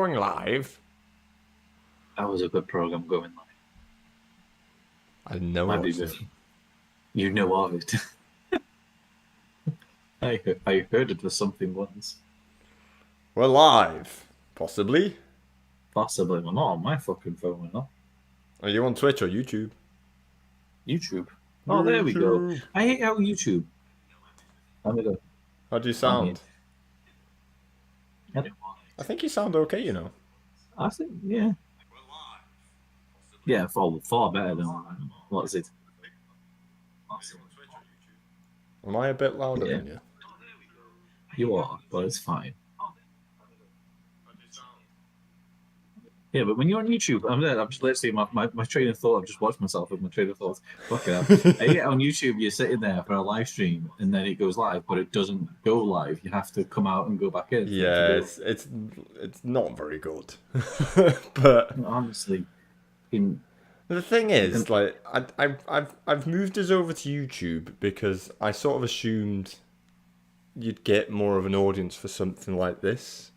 Going live. That was a good program going live. I know Might be what's good. You know of it. I heard it was something once. We're live. Possibly. Possibly. Well, not on my fucking phone, we're not. Are you on Twitch or YouTube? YouTube. Oh, there we go. YouTube. I hate how YouTube. Let me go. How do you On here. sound? I think you sound okay, you know. I think, yeah. Yeah, far better than what is it? Am I a bit louder Yeah. than you? You are, but it's fine. Yeah, but when you're on YouTube, I'm just literally my train of thought. I've just watched myself with my train of thought. Fuck it up. On YouTube, you're sitting there for a live stream, and then it goes live, but it doesn't go live. You have to come out and go back in. Yeah, it's not very good. But honestly, the thing is, like, I've moved us over to YouTube because I sort of assumed you'd get more of an audience for something like this.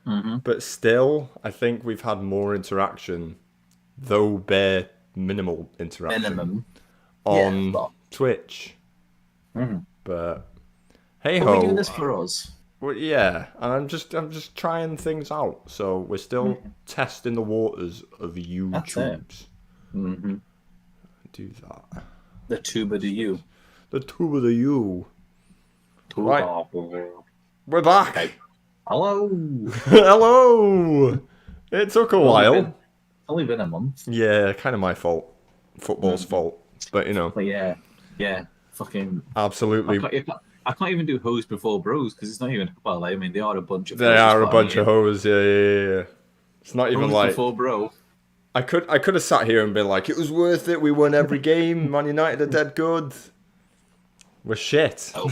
Mm-hmm. But still, I think we've had more interaction, though bare minimal interaction, on Twitch. Mm-hmm. But hey ho, we do this for us. Well, yeah, and I'm just trying things out. So we're still testing the waters of YouTube's. Mm-hmm. Do that. The tuba to you. The tuba to you. Tuba. Right. We're back. Okay. Hello. Hello. It took a while. Only been a month. Yeah, kind of my fault. Football's fault. But you know. But yeah. Fucking. Absolutely. I can't even do hoes before bros because it's not even. Well, I mean, they are a bunch of. They are a bunch of hoes. Yeah. It's not even hoes like before bro. I could have sat here and been like, it was worth it. We won every game. Man United are dead good. We're shit. Oh.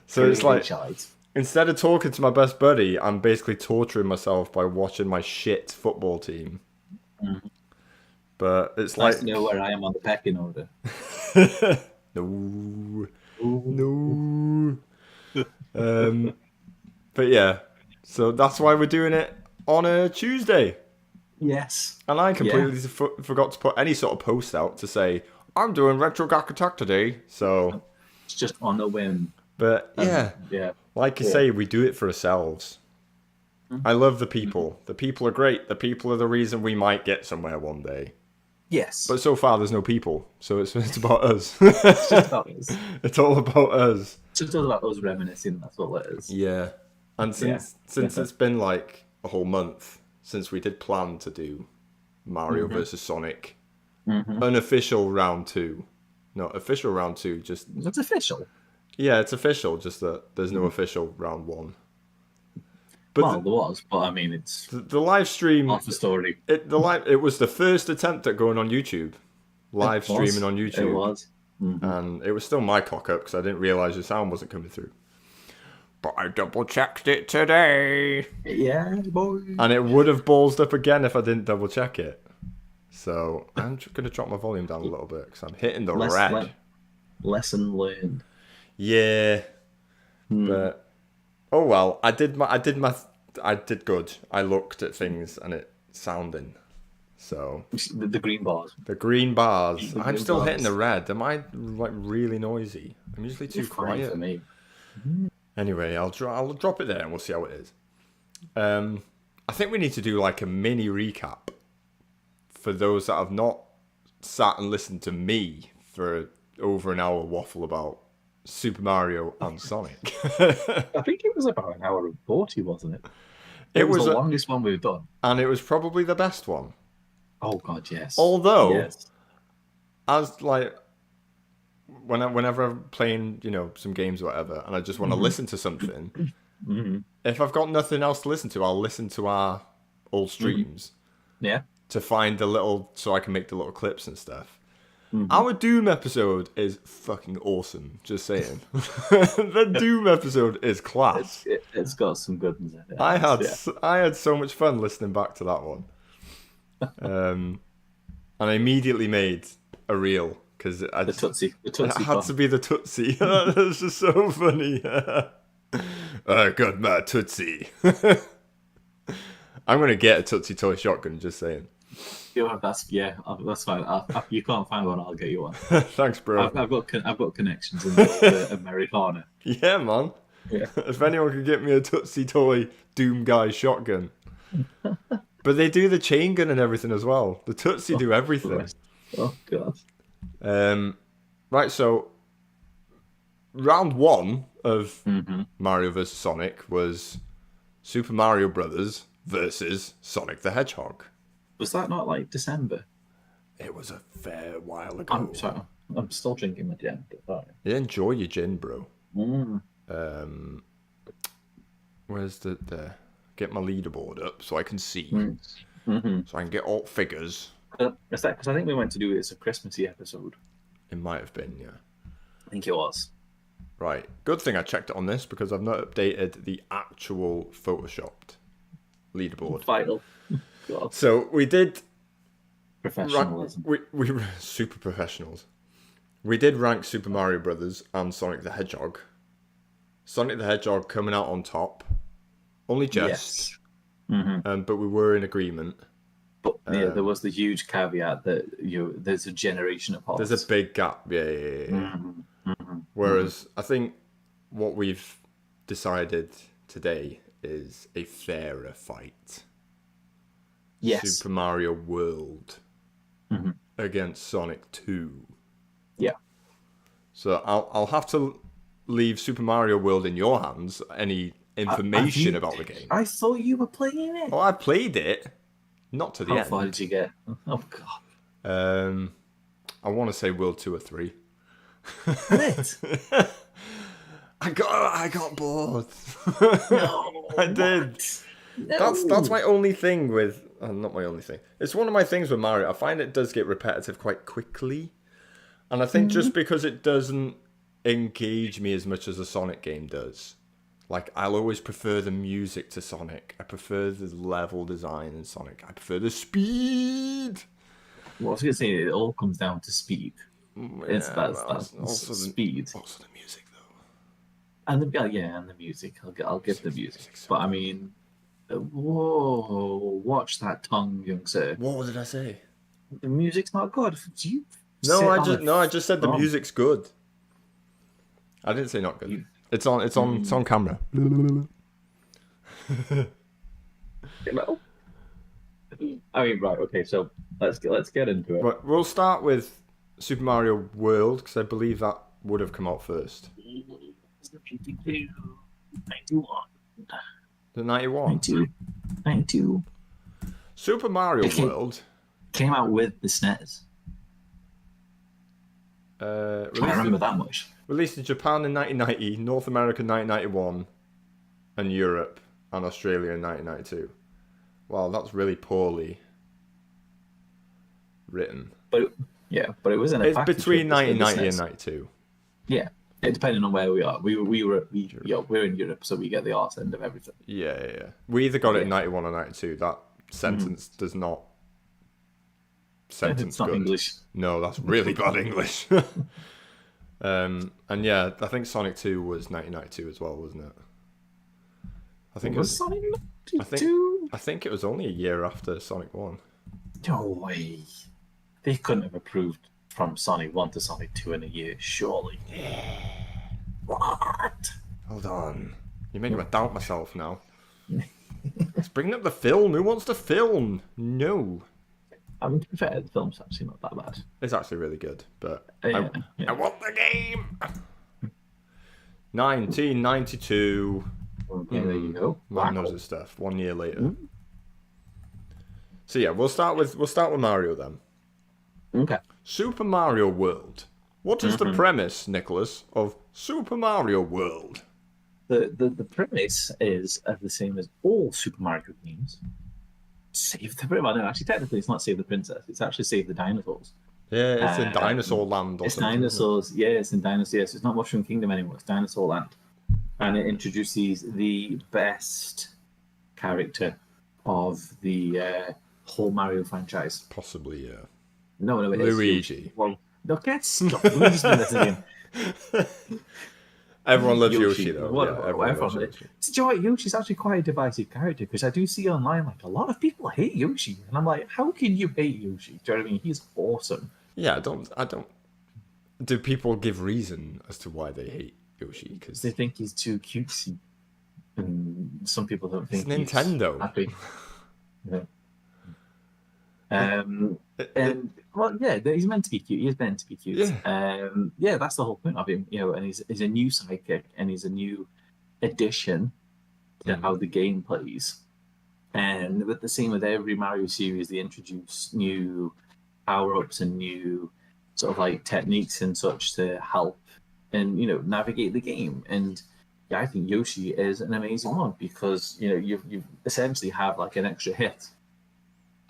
So it's like. Instead of talking to my best buddy, I'm basically torturing myself by watching my shit football team. Mm-hmm. But it's nice like to know where I am on the pecking order. No. But yeah, so that's why we're doing it on a Tuesday. Yes. And I completely forgot to put any sort of post out to say I'm doing Retro Gak Attack today. So it's just on a whim. But yeah. Like you say, we do it for ourselves. Mm-hmm. I love the people. The people are great. The people are the reason we might get somewhere one day. Yes. But so far, there's no people. So it's about us. It's just about us. It's all about us. It's just all about us reminiscing. That's all it is. Yeah. And since it's been like a whole month since we did plan to do Mario versus Sonic, unofficial round 2. No, official round 2. Just it's official. Yeah, it's official, just that there's no official round 1. But there was, but I mean, it's the live stream. Half the story. It was the first attempt at going on YouTube, live streaming on YouTube. It was, and it was still my cock up because I didn't realize the sound wasn't coming through. But I double checked it today. Yeah, boy. And it would have ballsed up again if I didn't double check it. So I'm just gonna drop my volume down a little bit because I'm hitting the red. Lesson learned. Yeah, but oh well. I did good. I looked at things and it sounding. So the green bars. The green bars. I'm still hitting the red. Am I like really noisy? I'm usually too quiet. For me. Anyway, I'll drop it there and we'll see how it is. I think we need to do like a mini recap for those that have not sat and listened to me for over an hour waffle about Super Mario and Sonic. I think it was about an hour and 40, wasn't it? It was the longest one we've done. And it was probably the best one. Oh, God, yes. Although, as like, whenever I'm playing, some games or whatever, and I just want to listen to something, if I've got nothing else to listen to, I'll listen to our old streams. Yeah. To find so I can make the little clips and stuff. Our Doom episode is fucking awesome. Just saying, the Doom episode is class. It's got some good ones in it. I had so much fun listening back to that one. And I immediately made a reel because the Tootsie. It had to be the Tootsie. That's just so funny. I got my Tootsie. I'm gonna get a Tootsie Toy shotgun. Just saying. That's fine. You can't find one. I'll get you one. Thanks, bro. I've got connections in the Americana. Yeah, man. Yeah. If anyone could get me a Tootsie Toy Doom Guy shotgun. But they do the chain gun and everything as well. The Tootsie do everything. Christ. Oh god. Right, so round 1 of Mm-hmm. Mario vs. Sonic was Super Mario Brothers versus Sonic the Hedgehog. Was that not like December? It was a fair while ago. I'm sorry. I'm still drinking my gin. Yeah, enjoy your gin, bro. Mm. Where's the get my leaderboard up so I can see, Mm-hmm. so I can get all figures. Is that because I think we went to do it as a Christmassy episode? It might have been, yeah. I think it was. Right. Good thing I checked it on this because I've not updated the actual photoshopped leaderboard. Vital. God. So we did Professionalism. we were super professionals. We did rank Super Mario Brothers and Sonic the Hedgehog. Sonic the Hedgehog coming out on top, only just, Yes. Mm-hmm. but we were in agreement. But yeah, there was the huge caveat that there's a generation apart. There's a big gap, yeah. Mm-hmm. Mm-hmm. Whereas I think what we've decided today is a fairer fight. Yes. Super Mario World Mhm. against Sonic 2. Yeah. So I'll have to leave Super Mario World in your hands. Any information about the game? I thought you were playing it. Oh, I played it, not to the How end. far did you get? Oh god. I want to say World 2 or 3. What? I got bored. No. I did. No. That's my only thing with. Not my only thing. It's one of my things with Mario. I find it does get repetitive quite quickly, and I think just because it doesn't engage me as much as a Sonic game does. Like, I'll always prefer the music to Sonic. I prefer the level design in Sonic. I prefer the speed. Well, I was gonna say it all comes down to speed. It's that's also speed. Also the music though. And the music. I'll give the music. But I mean, whoa! Watch that tongue, young sir. What did I say? The music's not good. Do you? I just said the music's good. I didn't say not good. It's on camera. I mean, right? Okay, so let's get into it. But we'll start with Super Mario World because I believe that would have come out first. 91. The 91. 92. Super Mario Okay. World. Came out with the SNES. I remember that much. Released in Japan in 1990, North America 1991, and Europe and Australia in 1992. Wow, that's really poorly written. But it was in a It's package between with the 1990 and SNES. 92. Yeah, depending on where we are. We're in Europe, so we get the arse end of everything. Yeah. We either got it in 91 or 92. That sentence does not sentence It's not good. English. No, that's really bad English. And yeah, I think Sonic 2 was 1992 as well, wasn't it? I think it was. Sonic I think 92? I think it was only a year after Sonic 1. No way. They couldn't have improved from Sonic 1 to Sonic 2 in a year, surely. What? Hold on. You're making me doubt myself now. Let's bring up the film. Who wants to film? No. I mean, to be fair, the film's actually not that bad. It's actually really good, but Yeah. I want the game. 1992. Okay, there you go. Man knows his stuff. 1 year later. So yeah, we'll start with Mario then. Okay. Super Mario World. What is the premise, Nicholas, of Super Mario World? The premise is the same as all Super Mario games. Save the princess. No, actually, technically, it's not save the princess. It's actually save the dinosaurs. Yeah, it's in Dinosaur Land or It's something. dinosaurs. Yeah, it's in dinosaurs. Yes, it's not Mushroom Kingdom anymore. It's Dinosaur Land, and it introduces the best character of the whole Mario franchise. Possibly, yeah. No, it is Luigi. Well, no, get stop. Luigi's been this again. Everyone loves Yoshi, though. What, Yeah, everyone loves everyone, Yoshi. do you know what? Yoshi's actually quite a divisive character because I do see online like a lot of people hate Yoshi, and I'm like, how can you hate Yoshi? Do you know what I mean? He's awesome. Yeah, I don't. Do people give reason as to why they hate Yoshi? Because They think he's too cutesy, and some people don't think it's Nintendo. He's happy. Yeah. And well, yeah, he's meant to be cute. He's meant to be cute. Yeah. Yeah, that's the whole point of him, you know. And he's a new sidekick, and he's a new addition to how the game plays. And with the same with every Mario series, they introduce new power-ups and new sort of like techniques and such to help and, you know, navigate the game. And yeah, I think Yoshi is an amazing one because, you know, you essentially have like an extra hit.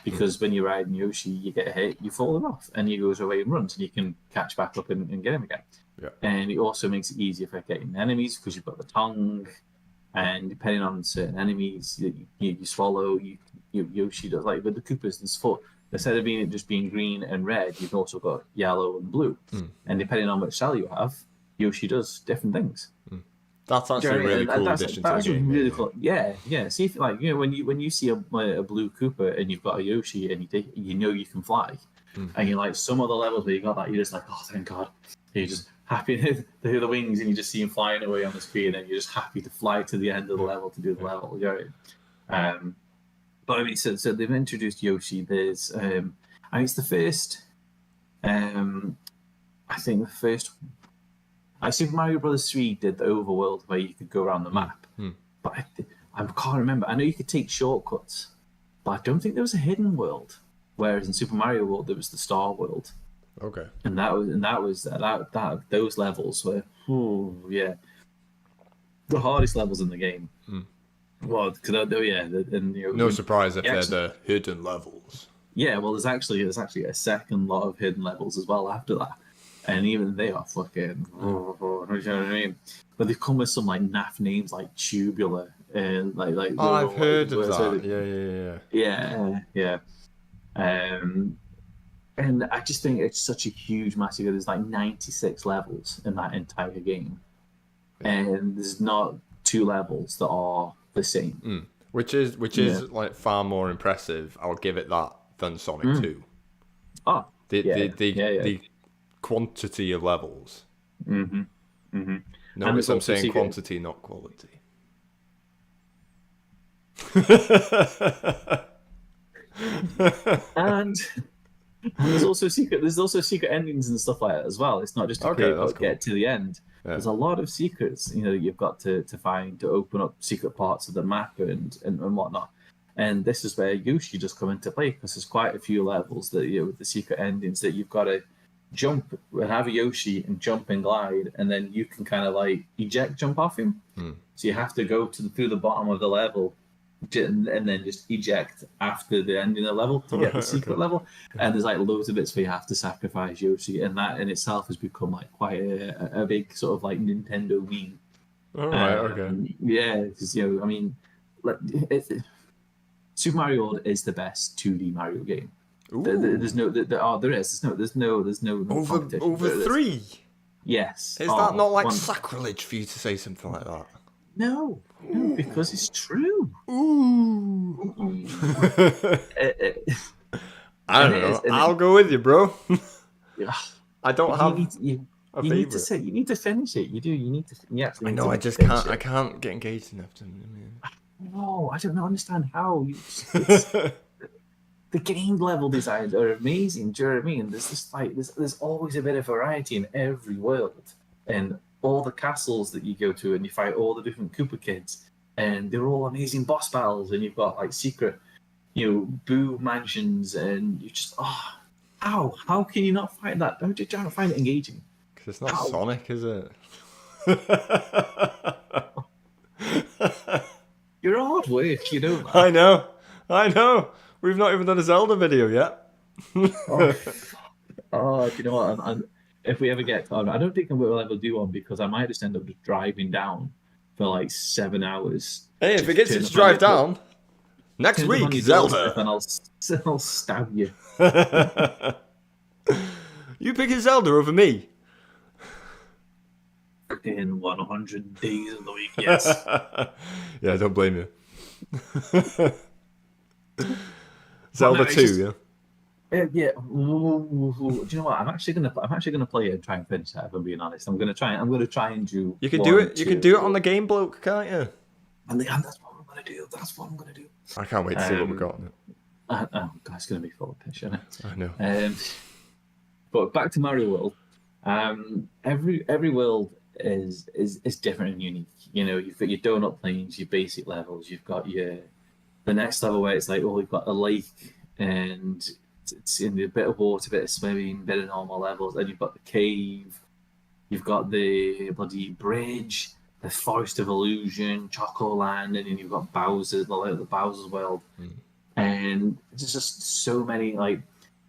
Because when you're riding Yoshi, you get a hit, you fall off, and he goes away and runs, and you can catch back up and get him again. Yeah. And it also makes it easier for getting enemies because you've got the tongue, and depending on certain enemies, you swallow. Yoshi does like with the Koopas and stuff. Instead of just being green and red, you've also got yellow and blue, and depending on which cell you have, Yoshi does different things. That's actually a really cool addition to the game. Really cool. Yeah. See, if like, you know, when you see a blue Koopa and you've got a Yoshi and you know you can fly, and you're like some other levels where you got that, you're just like, oh, thank God. You're just happy to hear the wings and you just see him flying away on the screen, and you're just happy to fly to the end of the level to do the level. You know? But I mean, so they've introduced Yoshi. There's, I mean, it's the first. I think the first. Super Mario Bros. 3 did the overworld where you could go around the map, but I can't remember. I know you could take shortcuts, but I don't think there was a hidden world. Whereas in Super Mario World, there was the Star World. Okay. And that those levels were, the hardest levels in the game. Well, because and you know, no surprise if they're the hidden levels. Yeah, well, there's actually a second lot of hidden levels as well after that. And even they are fucking, you know what I mean? But they've come with some like naff names like Tubular and like. Oh, I've heard of that. Yeah. And I just think it's such a huge, massive. There's like 96 levels in that entire game, and there's not 2 levels that are the same. Which is like far more impressive. I'll give it that than Sonic 2. Oh, the quantity of levels. Notice I'm saying quantity, not quality. and there's also secret endings and stuff like that as well. It's not just to get to the end. Yeah. There's a lot of secrets, you know, that you've got to find to open up secret parts of the map and whatnot. And this is where Yoshi just come into play because there's quite a few levels that, you know, with the secret endings that you've got to jump and have a Yoshi and jump and glide, and then you can kind of like jump off him. So you have to go through the bottom of the level and then just eject after the ending of the level to get the secret level. And there's like loads of bits where you have to sacrifice Yoshi, and that in itself has become like quite a big sort of like Nintendo meme. Okay. Yeah, because, you know, I mean, Super Mario World is the best 2D Mario game. There's no over 3. Yes. Is that not like sacrilege for you to say something like that? No, because it's true. I don't know. I'll go with you, bro. I don't have you need to say. You need to finish it. You do. You need to. Yeah. I know. I just can't. I can't get engaged enough to. No, I don't understand how. The game level designs are amazing. Do you know what I mean? There's just like there's always a bit of variety in every world, and all the castles that you go to, and you fight all the different Koopa kids, and they're all amazing boss battles. And you've got like secret, you know, Boo mansions, and you just how can you not find that? Don't you try to find it engaging? Because it's not Sonic, is it? You're hard work, you know that. I know. We've not even done a Zelda video yet. Do you know what? If we ever get on, I don't think we'll ever do one because I might just end up just driving down for like 7 hours. Hey, if it gets you to drive down, next week, Zelda. And I'll stab you. You picking Zelda over me? fucking 100 days of the week. Yes. Yeah, don't blame you. Well, Zelda no, it's 2, just- yeah. Yeah. Do you know what? I'm actually gonna play it and try and finish that. If I'm being honest, I'm gonna try and do. You can one, do it. You can do it on two, the Game Bloke, can't you? and that's what I'm gonna do. That's what I'm gonna do. I can't wait to see what we got. Oh God, it's gonna be full of piss, isn't it? I know. But back to Mario World. Every world is different and unique. You know, you've got your donut plains, your basic levels. You've got the next level where it's like, oh, we've got a lake and it's in a bit of water, bit of swimming, bit of normal levels. Then you've got the cave. You've got the bloody bridge, the Forest of Illusion, Choco Land, and then you've got Bowser, the Bowser's World. And there's just so many, like,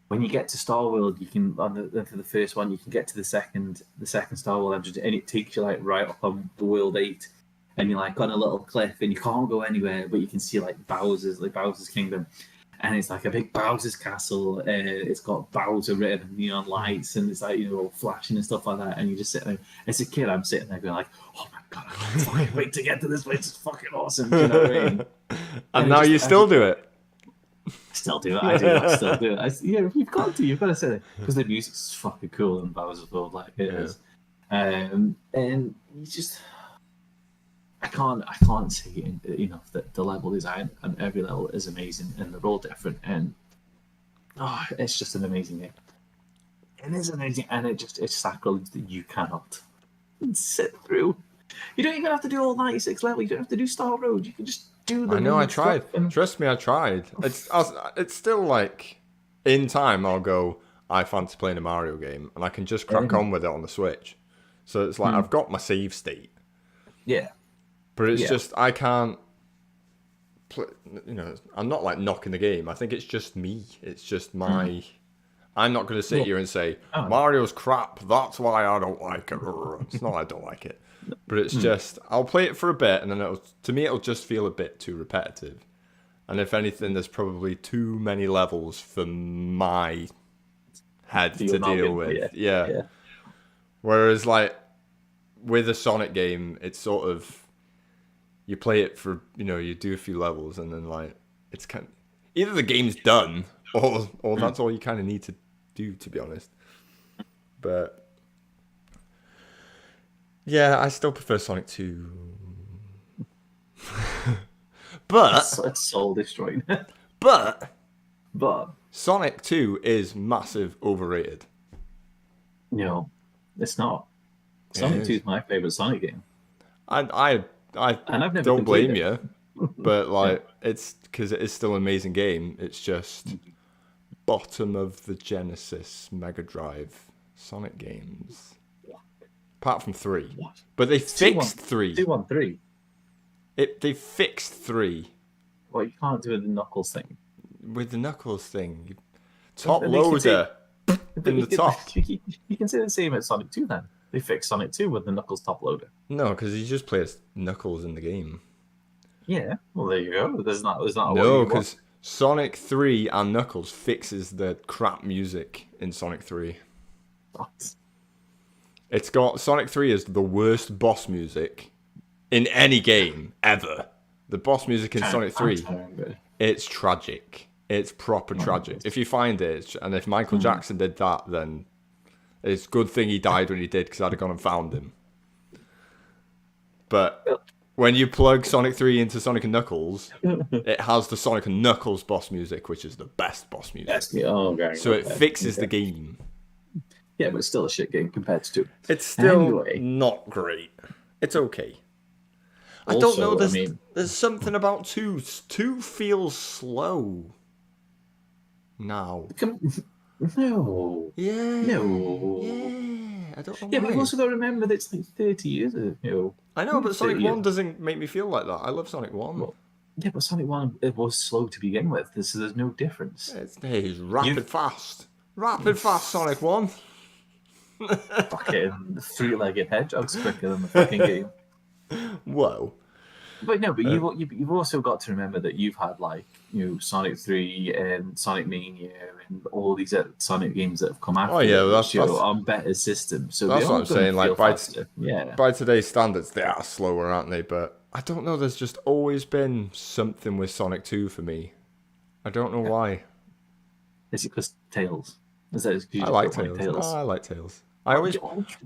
when you get to Star World, you can for the first one, you can get to the second Star World and it takes you like right up on the World 8, and you're like on a little cliff and you can't go anywhere, but you can see like Bowser's Kingdom, and it's like a big Bowser's castle. It's got Bowser written in neon lights, and it's like, you know, all flashing and stuff like that. And you just sit there. As a kid, I'm sitting there going like, oh my God, I can't fucking wait to get to this place. It's fucking awesome. Do you know what I mean? And now you still do it. I still do it. I still do it. You've got to say it because the music's fucking cool in Bowser's World, like it is. And you just, I can't say enough that the level design and every level is amazing, and they're all different, and it's just an amazing game. It is amazing, and it's sacrilege that you cannot sit through. You don't even have to do all 96 levels. You don't have to do Star Road. You can just do the. I know. I tried. And Trust me, I tried. It's still like, in time, I'll go, I fancy playing a Mario game, and I can just crack on with it on the Switch. So it's like I've got my save state. yeah. But it's just, I can't play, I'm not like knocking the game. I think it's just me. It's just my, I'm not going to sit here and say, Mario's crap, that's why I don't like it. It's not I don't like it. But it's just, I'll play it for a bit, and then it'll just feel a bit too repetitive. And if anything, there's probably too many levels for my head to deal with. Yeah. Whereas like, with a Sonic game, it's sort of, you play it for, you do a few levels, and then like, it's kind of, either the game's done, or that's all you kind of need to do, to be honest. But yeah, I still prefer Sonic 2. But It's soul destroying. but Sonic 2 is massive overrated. It's not. Sonic 2 is my favorite Sonic game. I And I've never don't blame completed you, but like, it's because it is still an amazing game. It's just bottom of the Genesis Mega Drive Sonic games, apart from 3. What? But they fixed 3. 2, 1, 3. They fixed 3 Well, you can't do the Knuckles thing. with the Knuckles thing. Top But they can loader But in you the top. You can say the same at Sonic 2 then. They fixed Sonic 2 with the Knuckles top loader. No, because you just play as Knuckles in the game. Yeah. Well, there you go. There's not a way No, you want. because Sonic 3 and Knuckles fixes the crap music in Sonic 3. What? It's got, Sonic 3 is the worst boss music in any game ever. The boss music in Sonic 3, it's tragic. It's proper tragic. If you find it, and if Michael Jackson did that, then it's a good thing he died when he did, because I'd have gone and found him. But when you plug Sonic 3 into Sonic and Knuckles, it has the Sonic and Knuckles boss music, which is the best boss music. Yes, yeah, okay, So it fixes the game. Yeah, but it's still a shit game compared to 2. It's still Anyway. not great. It's okay. I don't know. There's something about 2. 2 feels slow now. No. Yeah. No. Yeah. I don't know Yeah, why. but you've also got to remember that it's like 30 years ago. I know, but Sonic 30 1 doesn't make me feel like that. I love Sonic 1. Well, yeah, but Sonic 1, it was slow to begin with, so there's no difference. It's rapid fast. Rapid fast Sonic 1. Fucking 3-legged hedgehogs quicker than the fucking game. Whoa. But no, but you've also got to remember that you've had like Sonic 3 and Sonic Mania and all these Sonic games that have come Oh after yeah, it, which that's on better systems, so that's they're what all I'm going to saying. feel Like faster. Yeah, by today's standards, they are slower, aren't they? But I don't know. There's just always been something with Sonic 2 for me. I don't know why. is it because Tails? Is that because you I just like don't like Tails. No, Tails? I like Tails. Oh,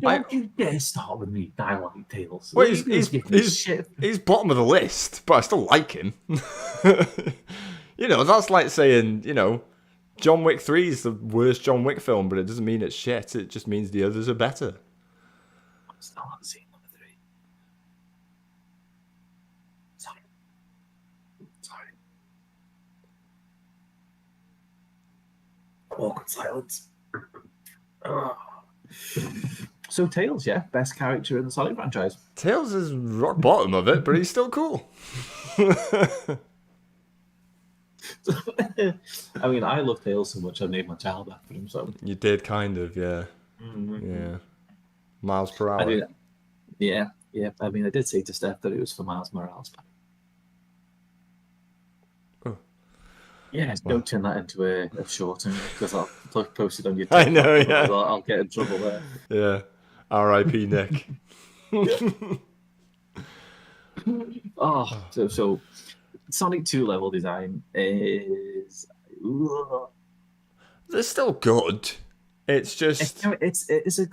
I don't you dare start with me. I like Tails. well, What you do is give me he's shit. he's bottom of the list, but I still like him. That's like saying John Wick 3 is the worst John Wick film, but it doesn't mean it's shit. It just means the others are better. I still haven't seen number 3. Sorry. Awkward silence. So Tails, yeah, best character in the Sonic franchise. Tails is rock bottom of it, but he's still cool. I mean, I love Tails so much I named my child after him. So You did kind of, yeah. Yeah. Miles per I do hour. that. Yeah. I mean, I did say to Steph that it was for Miles Morales. Oh. Yeah, don't turn that into a short because I'll post it on your I TikTok. know, yeah. I'll get in trouble there. Yeah. R.I.P. Nick. So Sonic 2 level design is They're still good. It's just it is a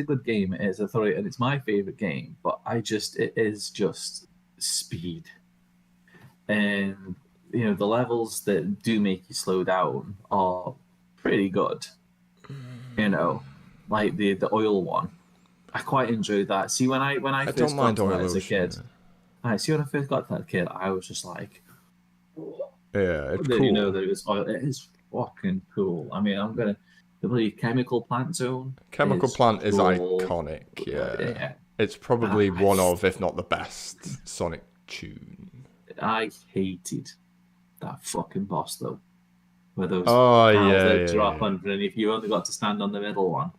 good game. It is a thorough, and it's my favorite game. But it is just speed, and the levels that do make you slow down are pretty good. Like the oil one, I quite enjoyed that. See, when I I first don't mind got to that oil as a ocean. kid, I see when I first got to that kid, I was just like, Yeah, it's then cool. you know that it's oil. It is fucking cool. I mean, the bloody chemical plant zone. Chemical is Plant is cool. iconic, yeah. Yeah. It's probably I- one of, if not the best, Sonic tune. I hated that fucking boss though. Where those Oh, tiles yeah, that yeah, drop yeah. under, and if you only got to stand on the middle one,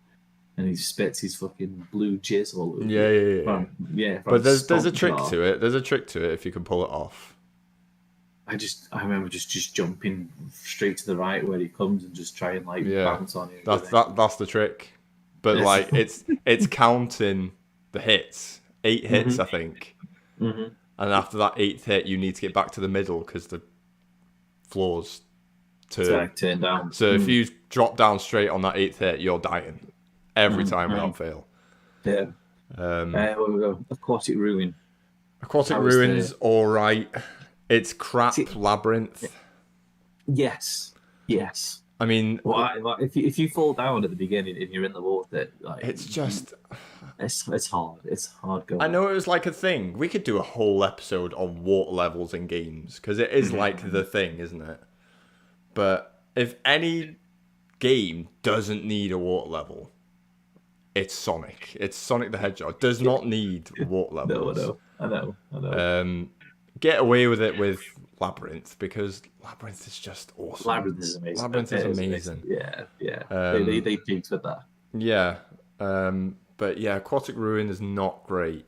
and he spits his fucking blue jizz all over. Yeah, you yeah. from But there's a stomping trick off. to it. There's a trick to it if you can pull it off. I remember just jumping straight to the right where he comes and just try and like Yeah. bounce on him. That's the trick. But Yes. like it's counting the hits. 8 hits, I think. Mhm. And after that 8th hit, you need to get back to the middle because the floor's turn. Turn down. So if you drop down straight on that 8th hit, you're dying every time without fail. Yeah. Where we go? Aquatic Ruin. Aquatic That was Ruins, alright. It's crap See- Labyrinth. Yes. I mean, Well, if you fall down at the beginning and you're in the water, like it's just. it's hard. It's hard going. I know it was like a thing. We could do a whole episode on water levels in games because it is like the thing, isn't it? But if any game doesn't need a water level, it's Sonic. It's Sonic the Hedgehog. Does not need water levels. I know. Get away with it with Labyrinth because Labyrinth is just awesome. Labyrinth is amazing. Labyrinth is amazing. Yeah. They peaked with that. Yeah. But yeah, Aquatic Ruin is not great.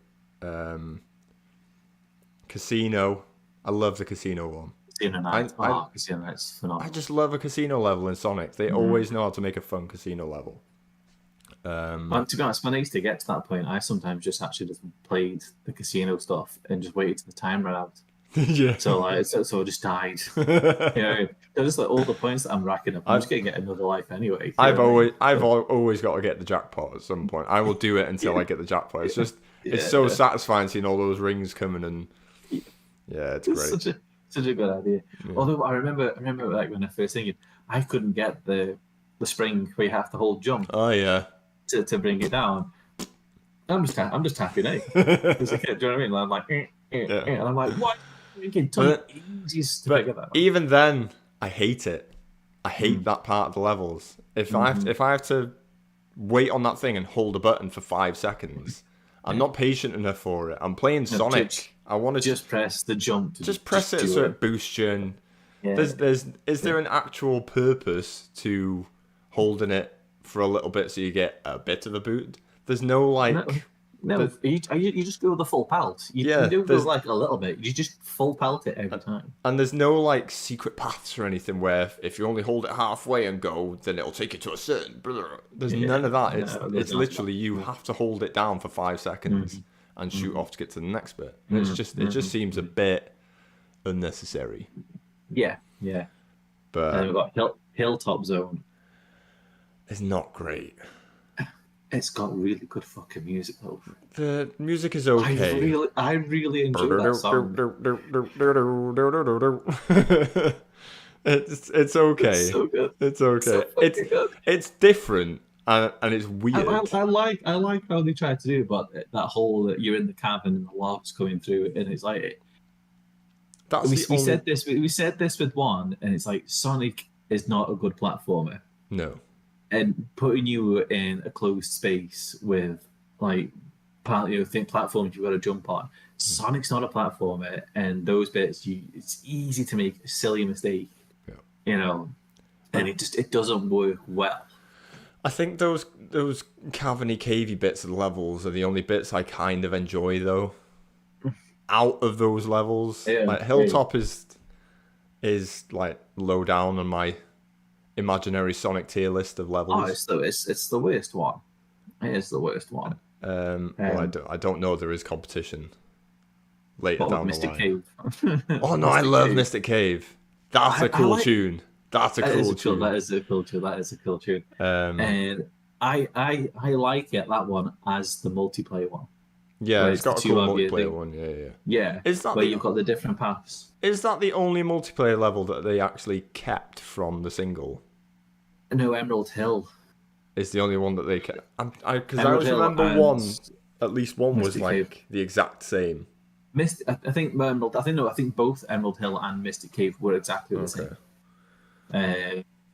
Casino. I love the casino one. Casino Night. Casino Night's phenomenal. I just love a casino level in Sonic. They always know how to make a fun casino level. Well, to be honest, when I used to get to that point, I sometimes just played the casino stuff and just waited till the time ran out. Yeah. So I just died. Just like all the points that I'm racking up, I'm just gonna get another life anyway. I've always got to get the jackpot at some point. I will do it until I get the jackpot. It's just it's so satisfying seeing all those rings coming and yeah, it's great. Such a good idea. Yeah. Although I remember like when I first thinking, I couldn't get the spring where you have to hold jump Oh yeah. to bring it down. I'm just tapping A. As a kid, do you know what I mean? I'm like, and I'm like, what? It took ages to figure that out. Even then, I hate it. I hate that part of the levels. If I have to wait on that thing and hold a button for 5 seconds, I'm not patient enough for it. I'm playing Sonic. I want to just press the jump. just press it so it boosts you. And is there an actual purpose to holding it for a little bit so you get a bit of a boot? There's no No, you just go the full pelt. You don't go like a little bit. You just full pelt it every time. And there's no like secret paths or anything where if you only hold it halfway and go, then it'll take you to a certain. There's none of that. It's literally you have to hold it down for 5 seconds and shoot off to get to the next bit. And it just seems a bit unnecessary. Yeah. But and then we've got Hilltop Zone. It's not great. It's got really good fucking music though. The music is okay. I really enjoy that song. It's okay. It's so good. It's okay. So good. It's different and it's weird. I like how they tried to do, but that whole that you're in the cabin and the logs coming through, and it's like we said this with one, and it's like Sonic is not a good platformer. No. And putting you in a closed space with like platforms you've got to jump on. Sonic's not a platformer, and those bits it's easy to make a silly mistake. Yeah. You know, and it doesn't work well. I think those cavey bits of the levels are the only bits I kind of enjoy though. Out of those levels, like Hilltop is like low down on my imaginary Sonic tier list of levels. Oh, it's the worst one. It is the worst one. Well, I don't know. There is competition later down the line. Cave. Oh no, I love Mystic Cave. That's a cool tune. That's a cool tune. That is a cool tune. And I like it, that one, as the multiplayer one. Yeah, it's got a cool multiplayer one. Yeah. Is that where you've got the different paths? Is that the only multiplayer level that they actually kept from the single? No, Emerald Hill is the only one that they kept. Because I always remember at least one was like Cave. The exact same. I think both Emerald Hill and Mystic Cave were exactly the same.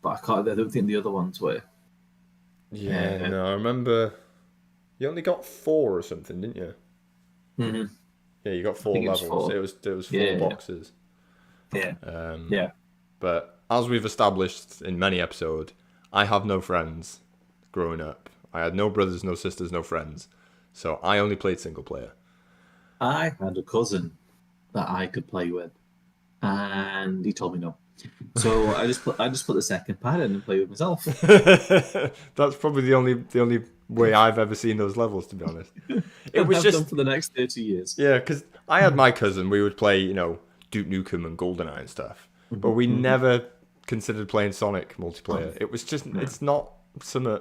But I don't think the other ones were. Yeah, no, I remember. You only got 4 or something, didn't you? Mm-hmm. Yeah, you got 4 levels. It was 4 boxes. Yeah. But as we've established in many episodes, I have no friends growing up. I had no brothers, no sisters, no friends. So I only played single player. I had a cousin that I could play with, and he told me no. So I just put the second pad in and play with myself. That's probably the only way I've ever seen those levels, to be honest. It was just done for the next 30 years. Yeah, because I had my cousin. We would play, Duke Nukem and GoldenEye and stuff, but we never considered playing Sonic multiplayer. It was just it's not something.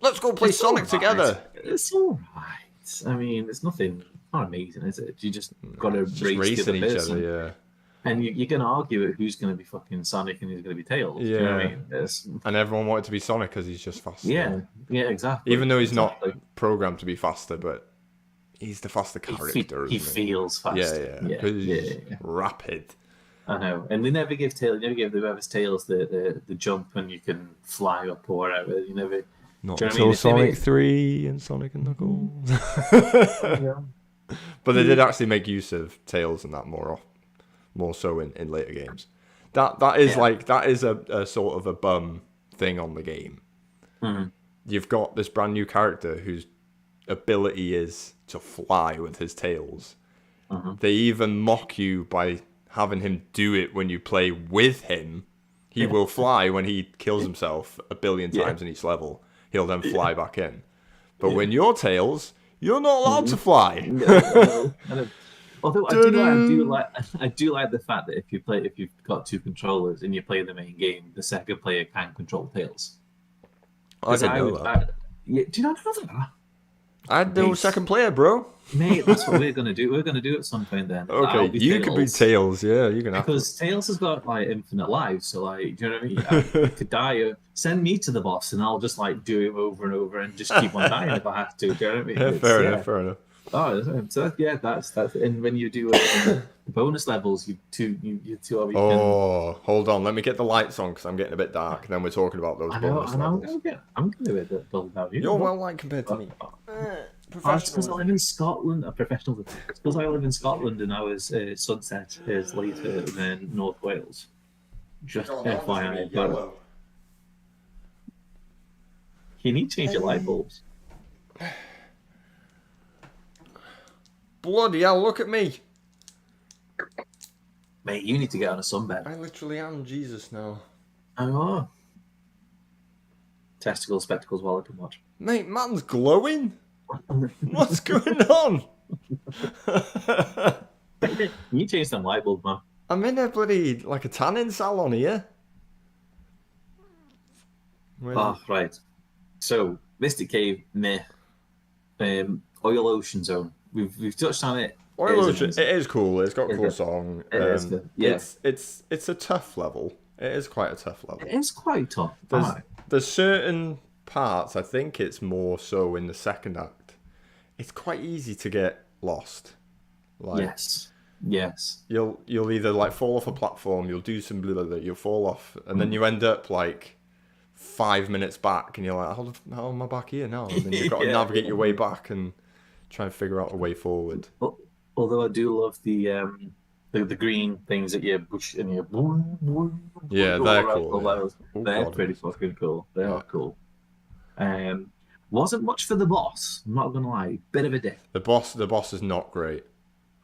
Let's go play Sonic together. It's all right. I mean, it's nothing. Not amazing, is it? You just got to race each other, yeah. And you're going to argue who's going to be fucking Sonic and who's going to be Tails. Yeah. You know what I mean? And everyone wanted to be Sonic because he's just faster. Yeah, exactly. Even though he's not programmed to be faster, but he's the faster character. He feels faster. Yeah. He's rapid. I know. And they never give whoever's Tails the jump and you can fly up or whatever. You never. Not until Sonic 3 and Sonic and Knuckles. But they did actually make use of Tails and that more so in later games. That is a sort of a bum thing on the game. Mm-hmm. You've got this brand new character whose ability is to fly with his tails. Mm-hmm. They even mock you by having him do it when you play with him. He will fly when he kills himself 1 billion times in each level. He'll then fly back in. But when you're Tails, you're not allowed to fly. No. Although I do like the fact that if you've got 2 controllers and you play the main game, the second player can control Tails. I didn't know that. Do you not know that? I had no second player, bro. Mate, that's what we're gonna do. We're gonna do it at some point then. Okay, you can be Tails, yeah. You can have because Tails has got like infinite lives, so like, do you know what I mean? I could die. Send me to the boss, and I'll just like do him over and over, and just keep on dying if I have to. Do you know what I mean? Yeah, fair enough. Oh, so that's. And when you do the bonus levels, you two. Oh, hold on. Let me get the lights on because I'm getting a bit dark. And then we're talking about those bonus levels. I'm gonna do it build now. You're well light compared to me. Because I live in Scotland. A professional. Because I live in Scotland, and ours sunset is later than North Wales. Just FYI. You need to change your light bulbs. Bloody hell, look at me. Mate, you need to get on a sunbed. I literally am Jesus now. I know. Testicles, spectacles, wallet, and watch. Mate, man's glowing. What's going on? You change some light bulb, man. I'm in a bloody, like a tanning salon here. Oh, right. So, Mystic Cave, meh. Oil Ocean Zone. We've touched on it. Oil Ocean, it is cool. It's got a cool song. It is good. Yeah. It's a tough level. It is quite a tough level. It is quite tough. There's certain parts, I think it's more so in the second act. It's quite easy to get lost. Like, Yes. You'll either like fall off a platform, you'll do some blah, blah, blah, you'll fall off, and then you end up like 5 minutes back, and you're like, how am I back here now? And then you've got to navigate your way back and try and figure out a way forward. Although I do love the green things that you push and you. Yeah, they're cool. Yeah. They're pretty fucking cool. They are cool. Wasn't much for the boss. I'm not gonna lie. Bit of a dick. The boss is not great.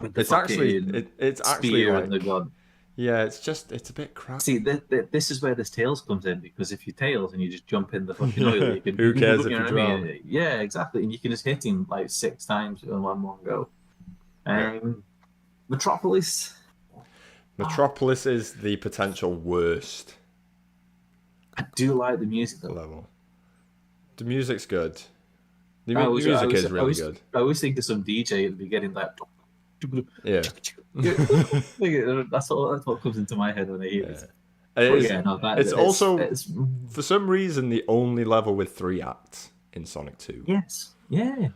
It's actually like, the gun. Yeah, it's a bit crap. See, this is where this Tails comes in, because if you Tails and you just jump in the fucking oil, you can. Who cares if you know drown? I mean? Yeah, exactly, and you can just hit him like 6 times in one go. Metropolis. Metropolis is the potential worst. I do like the music though. Level. The music's good. The music is really good. I always think of some DJ at the beginning, like. Yeah. That's what comes into my head when I hear it. It's also, for some reason, the only level with 3 acts in Sonic 2. Yes. Yeah.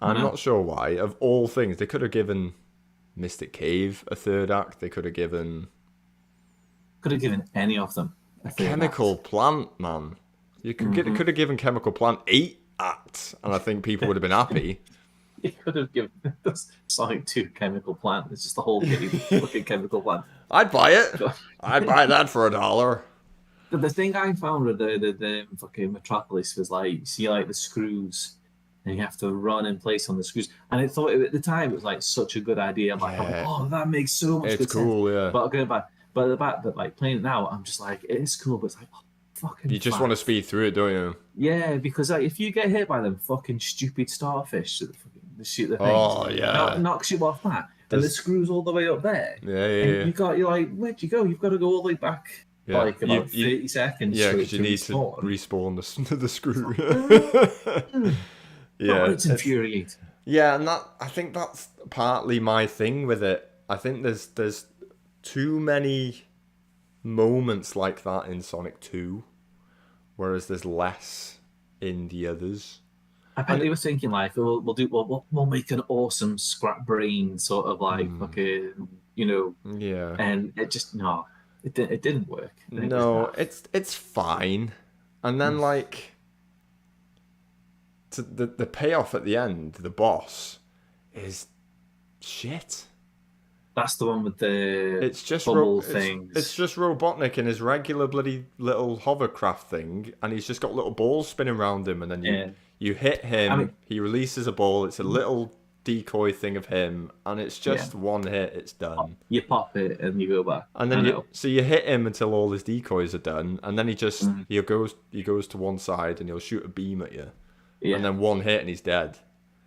I'm not sure why. Of all things, they could have given Mystic Cave a 3rd act. They could have given any of them a Chemical Plant, man. You could have given Chemical Plant 8 acts, and I think people would have been happy. You could have given Sonic 2 Chemical Plant. It's just the whole game fucking Chemical Plant. I'd buy it. I'd buy that for $1. But the thing I found with the fucking Metropolis was like, you see like the screws, and you have to run in place on the screws. And I thought at the time it was like such a good idea. I'm like, oh, that makes so much it's cool, sense. Yeah. But going back, the fact that like playing it now, I'm just like, it is cool, but it's like, oh, fucking. You just want to speed through it, don't you? Yeah, because like if you get hit by them fucking stupid starfish that shoot the things, knocks you off that, and the screws all the way up there. Yeah. You're like, where'd you go? You've got to go all the way back. Yeah. Like about 30 seconds. Yeah, because you need to respawn the screw. Yeah, it's infuriating. Yeah, and I think that's partly my thing with it. I think there's too many moments like that in Sonic 2, whereas there's less in the others. I bet they were thinking like, we'll make an awesome scrap brain sort of like fucking, Yeah. And it just it didn't work. No, it's fine, and then like the payoff at the end, the boss, is shit. That's the one with the it's just things. It's just Robotnik in his regular bloody little hovercraft thing, and he's just got little balls spinning around him, and then you hit him, he releases a ball. It's a little decoy thing of him, and it's just one hit. It's done. You pop it and you go back, and then you hit him until all his decoys are done, and then he just he goes to one side and he'll shoot a beam at you, and then one hit and he's dead.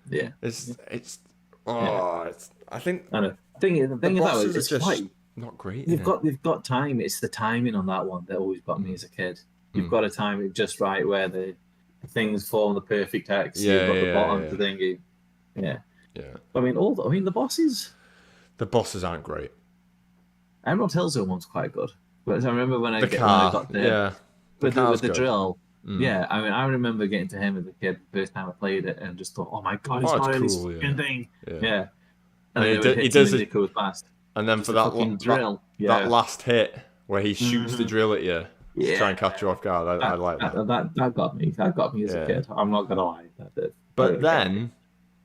Yeah, I think. I know. The thing is, it's just not great. They've got time. It's the timing on that one that always got me as a kid. You've got to time it just right where the things form the perfect X. You've got the bottom to thingy. Yeah. I mean, the bosses. The bosses aren't great. Emerald Hill Zone one's quite good, but I remember when I got there with the drill. Yeah, I mean, I remember getting to him as a kid the first time I played it, and just thought, "Oh my god, it's not this fucking thing." Yeah. And he does it fast. And then for that drill, that last hit where he shoots the drill at you to try and catch you off guard, I like that. That got me. That got me as a kid. I'm not gonna lie, that did. But then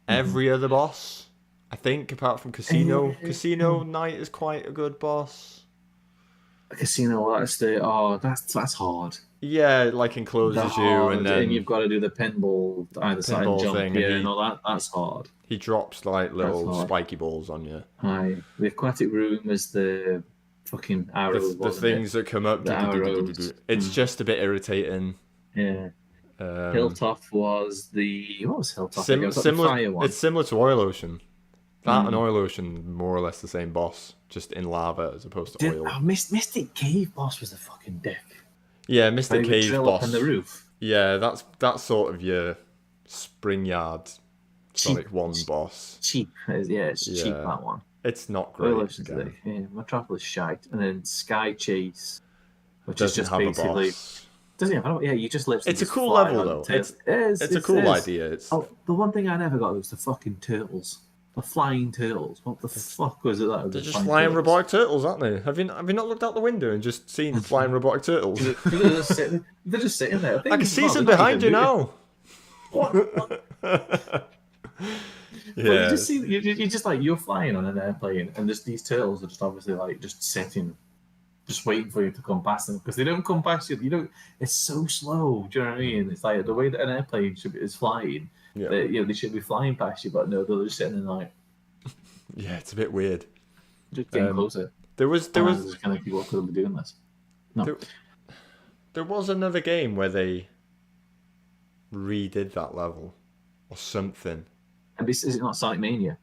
every other boss, I think, apart from Casino Knight is quite a good boss. Casino, that's hard. Yeah, like encloses you, and then you've got to do the pinball either side and pinball jump. thing, and Yeah, no, that's hard. he drops like That's little hard. spiky balls on you. Aye, the aquatic room is the fucking arrows. The things that come up, The arrows. it's just a bit irritating. Yeah. Hilltop was what was Hilltop? It was like the Similar, fire one. it's similar to Oil Ocean. That and Oil Ocean, more or less the same boss, just in lava as opposed to oil. Mystic Cave boss was a fucking dick. Yeah, Mystic Cave drill boss. up on the roof. Yeah, that's sort of your Spring Yard Sonic 1 boss. Cheap. It's cheap, that one. It's not great. Oil Ocean's Metropolis shite. And then Sky Chase, which is Doesn't just have basically... a boss. Doesn't even have, you just literally... It's a cool level, though. It's a cool idea. The one thing I never got was the fucking turtles. The flying turtles. What the fuck was it? They're just flying robotic turtles, aren't they? Have you not looked out the window and just seen flying robotic turtles? They're just sitting there. I can see some behind you now. What? Yeah. But you just see, you just like, you're flying on an airplane, and just these turtles are just obviously like just sitting, just waiting for you to come past them, because they don't come past you. You don't. It's so slow. Do you know what I mean? It's like the way that an airplane is flying. Yeah. They should be flying past you, but no, they're just sitting there like. Yeah, it's a bit weird. Just getting closer. There was kind of people could be doing this. No. There was another game where they redid that level or something. And is it not Sonic Mania?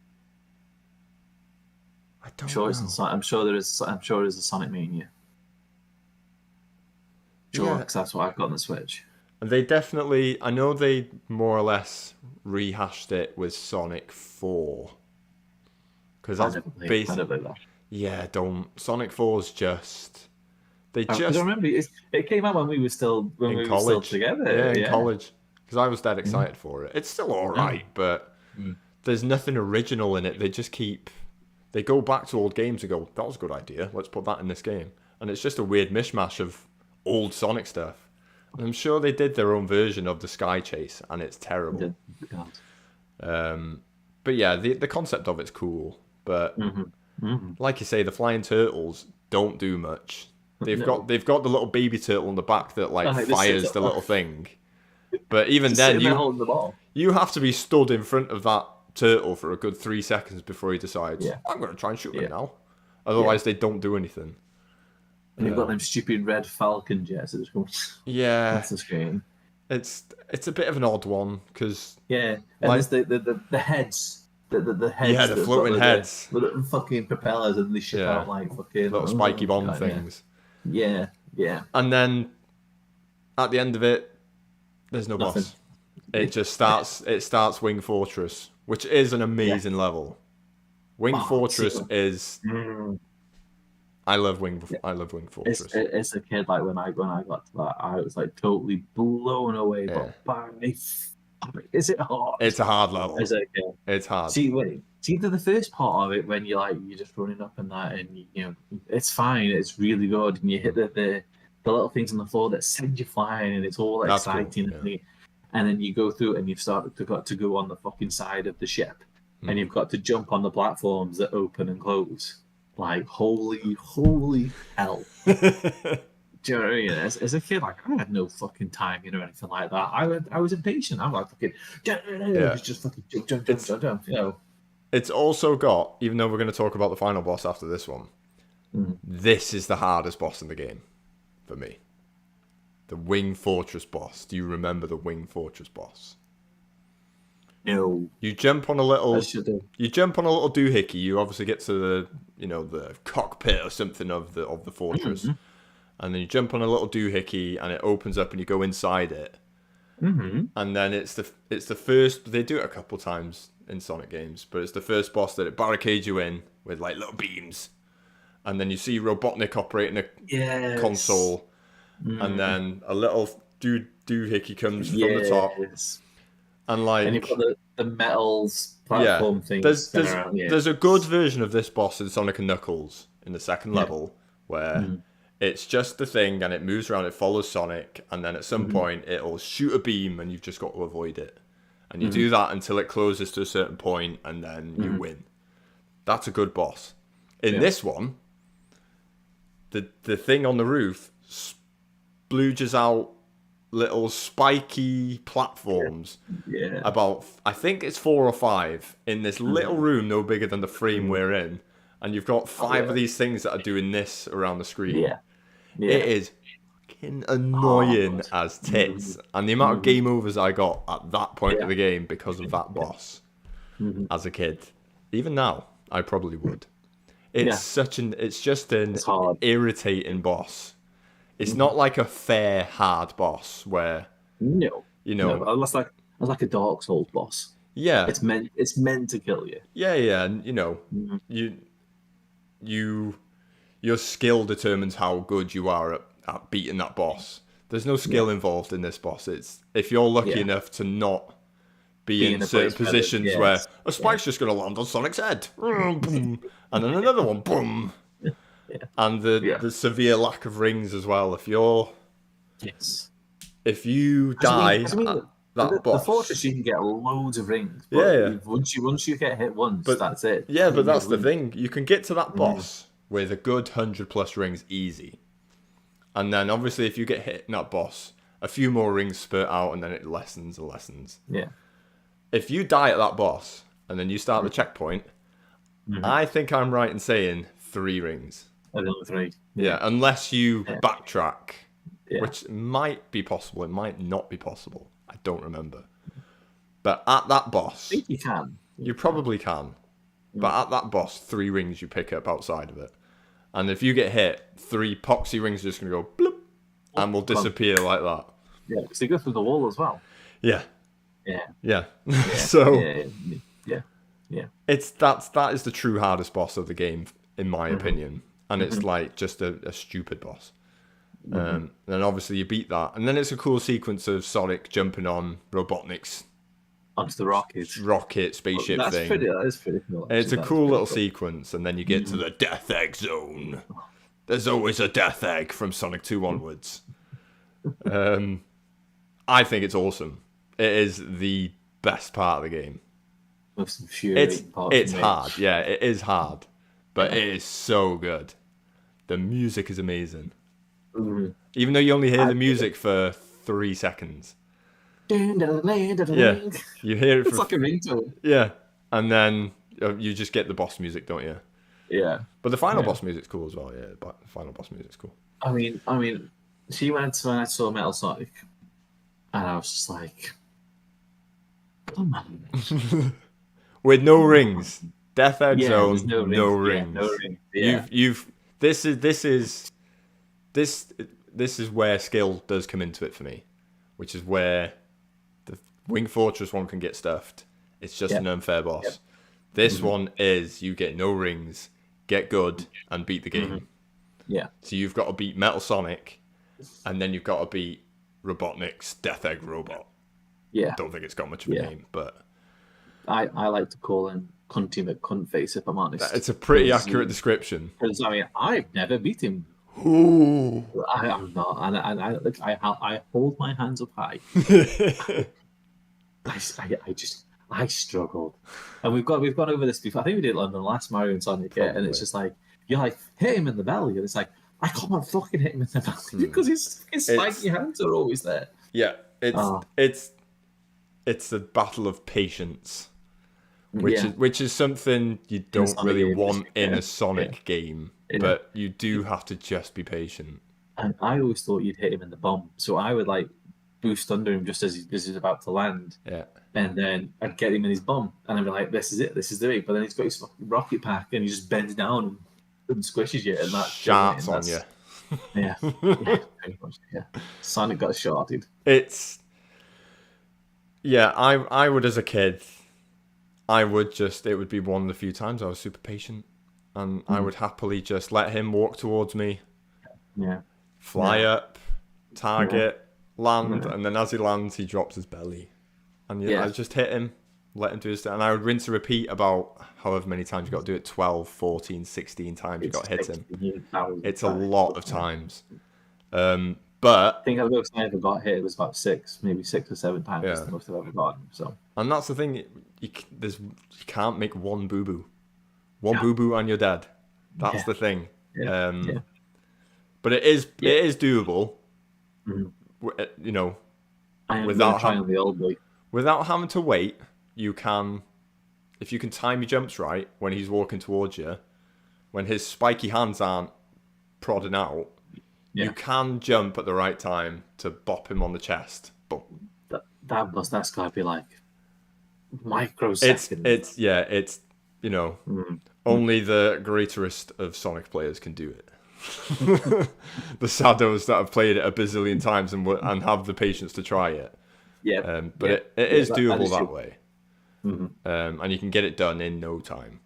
I don't know. I'm sure there is. I'm sure there's a Sonic Mania. Sure, because that's what I've got on the Switch. And they definitely, I know they more or less rehashed it with Sonic 4. Because that's basically... Yeah, don't. Sonic 4's just... I remember it came out when we were still were still together. Yeah, in college. Because I was dead excited for it. It's still alright, but there's nothing original in it. They just keep... They go back to old games and go, that was a good idea. Let's put that in this game. And it's just a weird mishmash of old Sonic stuff. And I'm sure they did their own version of the Sky Chase, and it's terrible. But yeah, the concept of it's cool. But like you say, the flying turtles don't do much. They've got the little baby turtle on the back that fires the little thing. But even then, you have to be stood in front of that turtle for a good 3 seconds before he decides, I'm going to try and shoot him now. Otherwise, they don't do anything. And you've got them stupid red Falcon jets that just go. Yeah, that's the screen. It's a bit of an odd one because and there's the heads. The heads. Yeah, the floating heads. The little fucking propellers, and they shit out like fucking little spiky bomb things. Yeah. And then at the end of it, there's no boss. It just starts. It starts Wing Fortress, which is an amazing level. Wing Fortress is. I love Wing Fortress. It's a kid, like when I got to that, I was like totally blown away. But is it hard? It's a hard level. Is it? It's hard. See the first part of it when you're just running up and that, and it's fine. It's really good, and you hit the little things on the floor that send you flying, and it's all exciting. Cool, and then you go through, and you've got to go on the fucking side of the ship, and you've got to jump on the platforms that open and close. Like, holy hell. Do you know what I mean? As a kid, I had no fucking timing or anything like that. I was impatient. I'm like, fucking, just fucking jump. It's also got, even though we're going to talk about the final boss after this one, this is the hardest boss in the game for me. The Wing Fortress boss. Do you remember the Wing Fortress boss? No. You jump on a little doohickey. You obviously get to the cockpit or something of the fortress, and then you jump on a little doohickey, and it opens up, and you go inside it. And then it's the first. They do it a couple times in Sonic games, but it's the first boss that it barricades you in with like little beams, and then you see Robotnik operating a console, and then a little doohickey comes from the top. And you've got the metals platform thing. There's a good version of this boss in Sonic and Knuckles in the second level where it's just the thing and it moves around, it follows Sonic, and then at some point it'll shoot a beam and you've just got to avoid it. And you do that until it closes to a certain point and then you win. That's a good boss. In this one, the thing on the roof bludges out little spiky platforms. Yeah. About, I think it's 4 or 5 in this little room no bigger than the frame we're in, and you've got 5 of these things that are doing this around the screen. Yeah. Yeah. It is fucking annoying Hard. as tits, and the amount of game overs I got at that point of the game because of that boss as a kid. Even now, I probably would. It's just an It's hard. irritating boss. It's not like a fair hard boss where No. you know. No, that's like a Dark Souls boss. Yeah, It's meant to kill you. yeah, and you know, your skill determines how good you are at beating that boss. There's no skill involved in this boss. It's if you're lucky enough to not be in a certain place where positions the- where yes. a spike's just going to land on Sonic's head, boom, and then another one, boom, and the severe lack of rings as well. If you die at that the boss, fortress, you can get loads of rings. But Yeah. Once you get hit once, that's it. yeah, but that's the thing. You can get to that boss with a good 100+ rings easy, and then obviously if you get hit in that boss, a few more rings spurt out, and then it lessens and lessens. Yeah. If you die at that boss and then you start the checkpoint, I think I'm right in saying 3 rings. Another 3. Yeah, unless you backtrack, Yeah. which might be possible. It might not be possible. I don't remember. But at that boss, I think you can. you probably can. But at that boss, 3 rings you pick up outside of it. And if you get hit, 3 poxy rings are just going to go bloop and will disappear like that. Yeah, because they go through the wall as well. Yeah. Yeah. So Yeah. that is the true hardest boss of the game, in my opinion. And it's like just a stupid boss. And obviously you beat that. And then it's a cool sequence of Sonic jumping on Robotnik's Onto the rocket spaceship That thing. is pretty cool. And it's a That's cool pretty little sequence, and then you get to the Death Egg Zone. There's always a Death Egg from Sonic 2 onwards. I think it's awesome. It is the best part of the game. Most infuriating part It's for me. hard, yeah, it is hard, but it is so good. The music is amazing. Even though you only hear the music for 3 seconds. Yeah, you hear it It's for like a ringtone. yeah, and then you just get the boss music, don't you? Yeah. But the final boss music's cool as well. Yeah, the final boss music's cool. I mean, she went when I saw Metal Sonic, and I was just like, come on. With no rings, Death Egg Zone, there's no rings. Yeah, no rings. Yeah. This is where skill does come into it for me, which is where the Wing Fortress one can get stuffed. It's just an unfair boss. This one is you get no rings, get good, and beat the game. Yeah. So you've got to beat Metal Sonic, and then you've got to beat Robotnik's Death Egg Robot. Yeah. Don't think it's got much of a name, but I like to call him Cunty McCuntface, if I'm honest. it's a pretty accurate description. Because I mean, I've never beat him. Ooh. I'm not, and I hold my hands up high. I struggled, and we've gone over this before. I think we did it on the last Mario and Sonic, and it's just like you're like hit him in the belly, and it's like I can't fucking hit him in the belly because his spiky hands are always there. Yeah, it's a battle of patience, which is something you don't really want in a Sonic game, but you do have to just be patient. And I always thought you'd hit him in the bomb, so I would like boost under him just as he's about to land. Yeah. And then I'd get him in his bomb, and I'd be like, "This is it. This is the way." But then he's got his fucking rocket pack, and he just bends down and squishes you, and that Sharts on you. Yeah, pretty much. Yeah, Sonic got shorted. It's I would as a kid, it would be one of the few times I was super patient, and I would happily just let him walk towards me, fly up, target, land, and then as he lands, he drops his belly. And I just hit him, let him do his thing. And I would rinse and repeat about however many times you got to do it, 12, 14, 16 times you got to hit him. It's a lot of times. But I think the most I ever got hit was about 6 or 7 times. That's the most I've ever gotten. So. And that's the thing, you can't make one boo-boo. One boo-boo and you're dead. That's the thing. But it is doable. Mhm. You know, I am going without to try on the old boy. without having to wait, you can, if you can time your jumps right when he's walking towards you, when his spiky hands aren't prodding out, you Yeah, can jump at the right time to bop him on the chest. Boom. that's got to be like It's microseconds. it's yeah, it's you know, Mm. only the greatest of Sonic players can do it. The Sados that have played it a bazillion times and have the patience to try it. Yeah, But yeah, it yeah, is that doable is that true. way, Mhm. and you can get it done in no time.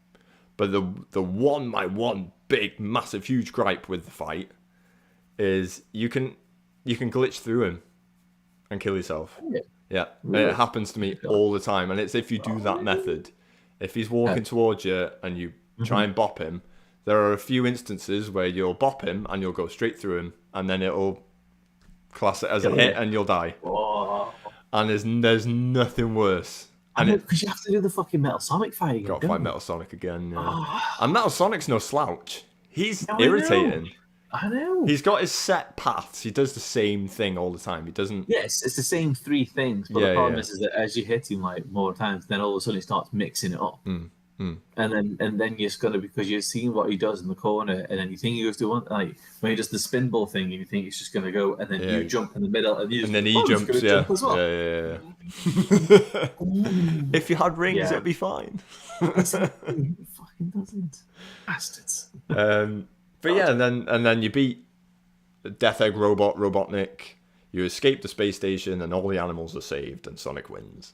But my one big massive huge gripe with the fight is you can glitch through him and kill yourself. Yeah, Yeah, it really. happens to me all the time, and it's if you do that method. If he's walking towards you and you try Mhm. and bop him, there are a few instances where you'll bop him and you'll go straight through him, and then it'll class it as a Kill hit you. and you'll die. Oh, And there's nothing worse. I And know it because you have to do the fucking Metal Sonic fight again, got to fight don't you? Metal Sonic again. Yeah. Oh, And Metal Sonic's no slouch. He's no, I know. irritating. I know. He's got his set paths. He does the same thing all the time. He doesn't. Yes, it's the same three things, but the Yeah, problem yeah. is that as you hit him like more times, then all of a sudden he starts mixing it up, Mm, mm. and then you're just gonna because you're seeing what he does in the corner, and then you think he goes to one like when he does the spin ball thing, and you think he's just gonna go, and then Yeah. you jump in the middle, and you just, And then he oh, he's jumps. gonna Yeah. jump as well. Yeah. Yeah. Ooh. If you had rings, Yeah. it'd be fine. Exactly. He fucking doesn't. Bastards. But yeah, and then you beat Death Egg Robot, Robotnik. You escape the space station, and all the animals are saved, and Sonic wins.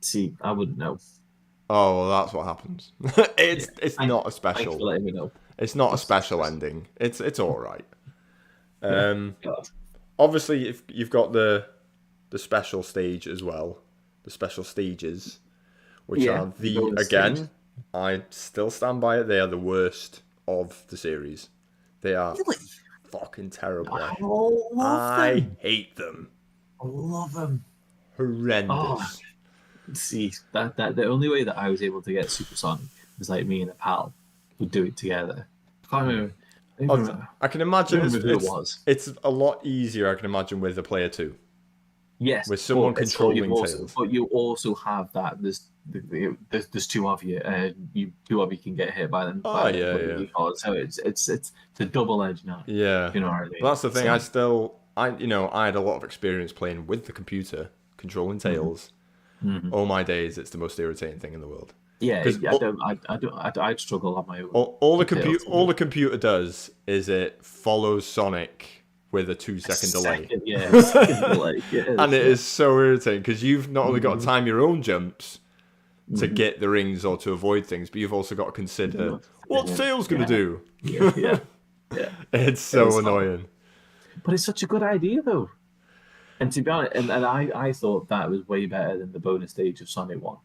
See, I wouldn't know. Oh, well, that's what happens. It's not a Thanks special. for letting me know. It's not a special ending. It's all right. God. Obviously, if you've got the special stage as well, the special stages, which Yeah, are the bonus again, stage. I still stand by it. They are the worst of the series. They are Really? fucking terrible. I love I them. hate them. I love them. Horrendous. See, that the only way that I was able to get Supersonic was like me and a pal would do it together. I can't remember. I don't remember. I can imagine I don't remember who it was. it's a lot easier. I can imagine with a player too. Yes, With someone but it's- controlling you've also- Tails. But you also have that there's two of you, and two of you can get hit by them. Oh, yeah, what yeah. you call it. So it's a double edged knife. Yeah. You know what I mean? But that's the thing. So- I had a lot of experience playing with the computer controlling Tails. Mhm. All my days, it's the most irritating thing in the world. Yeah, 'Cause I'd struggle on my own. All the Tails. computer does is it follows Sonic with a 2-second delay. Second delay. Yeah, And it is so irritating because you've not only got to time your own jumps to Mhm. get the rings or to avoid things, but you've also got to consider what's Yeah. Tails going to do. Yeah. It's so It's annoying. But it's such a good idea, though. And to be honest, and I thought that was way better than the bonus stage of Sonic 1.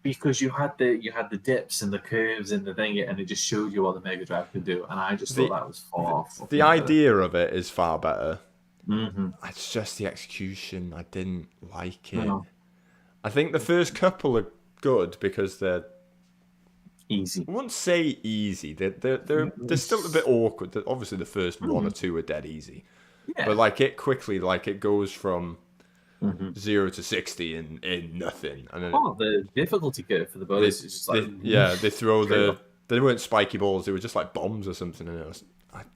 Because you had the dips and the curves and the thing, and it just showed you what the Mega Drive could do. And I just thought that was far. The idea of it is far better. Mm-hmm. It's just the execution. I didn't like it. No. I think the first couple are good because they're, Easy. I wouldn't say easy. They're still a bit awkward. Obviously, the first one or two are dead easy. Yeah. But like it quickly, like it goes from Mhm. 0 to 60 in nothing, and then Oh, the difficulty curve for the bonus is just like they throw straight the up. they weren't spiky balls, they were just like bombs or something. And it was,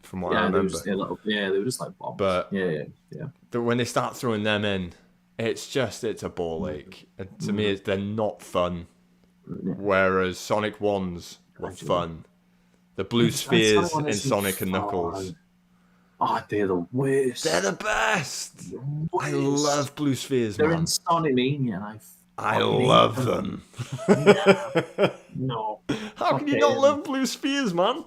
from what I Yeah, they remember, were just they were just like bombs. But- yeah. when they start throwing them in, it's a ball ache. And to me, they're not fun. Whereas Sonic ones were fun. The blue spheres Sonic in is Sonic and fun. Knuckles. Oh, they're the worst. They're the best. I Worst. love blue spheres, They're man. in Sonic Mania, and I fucking hate love them. No. How can you not love blue spheres, man?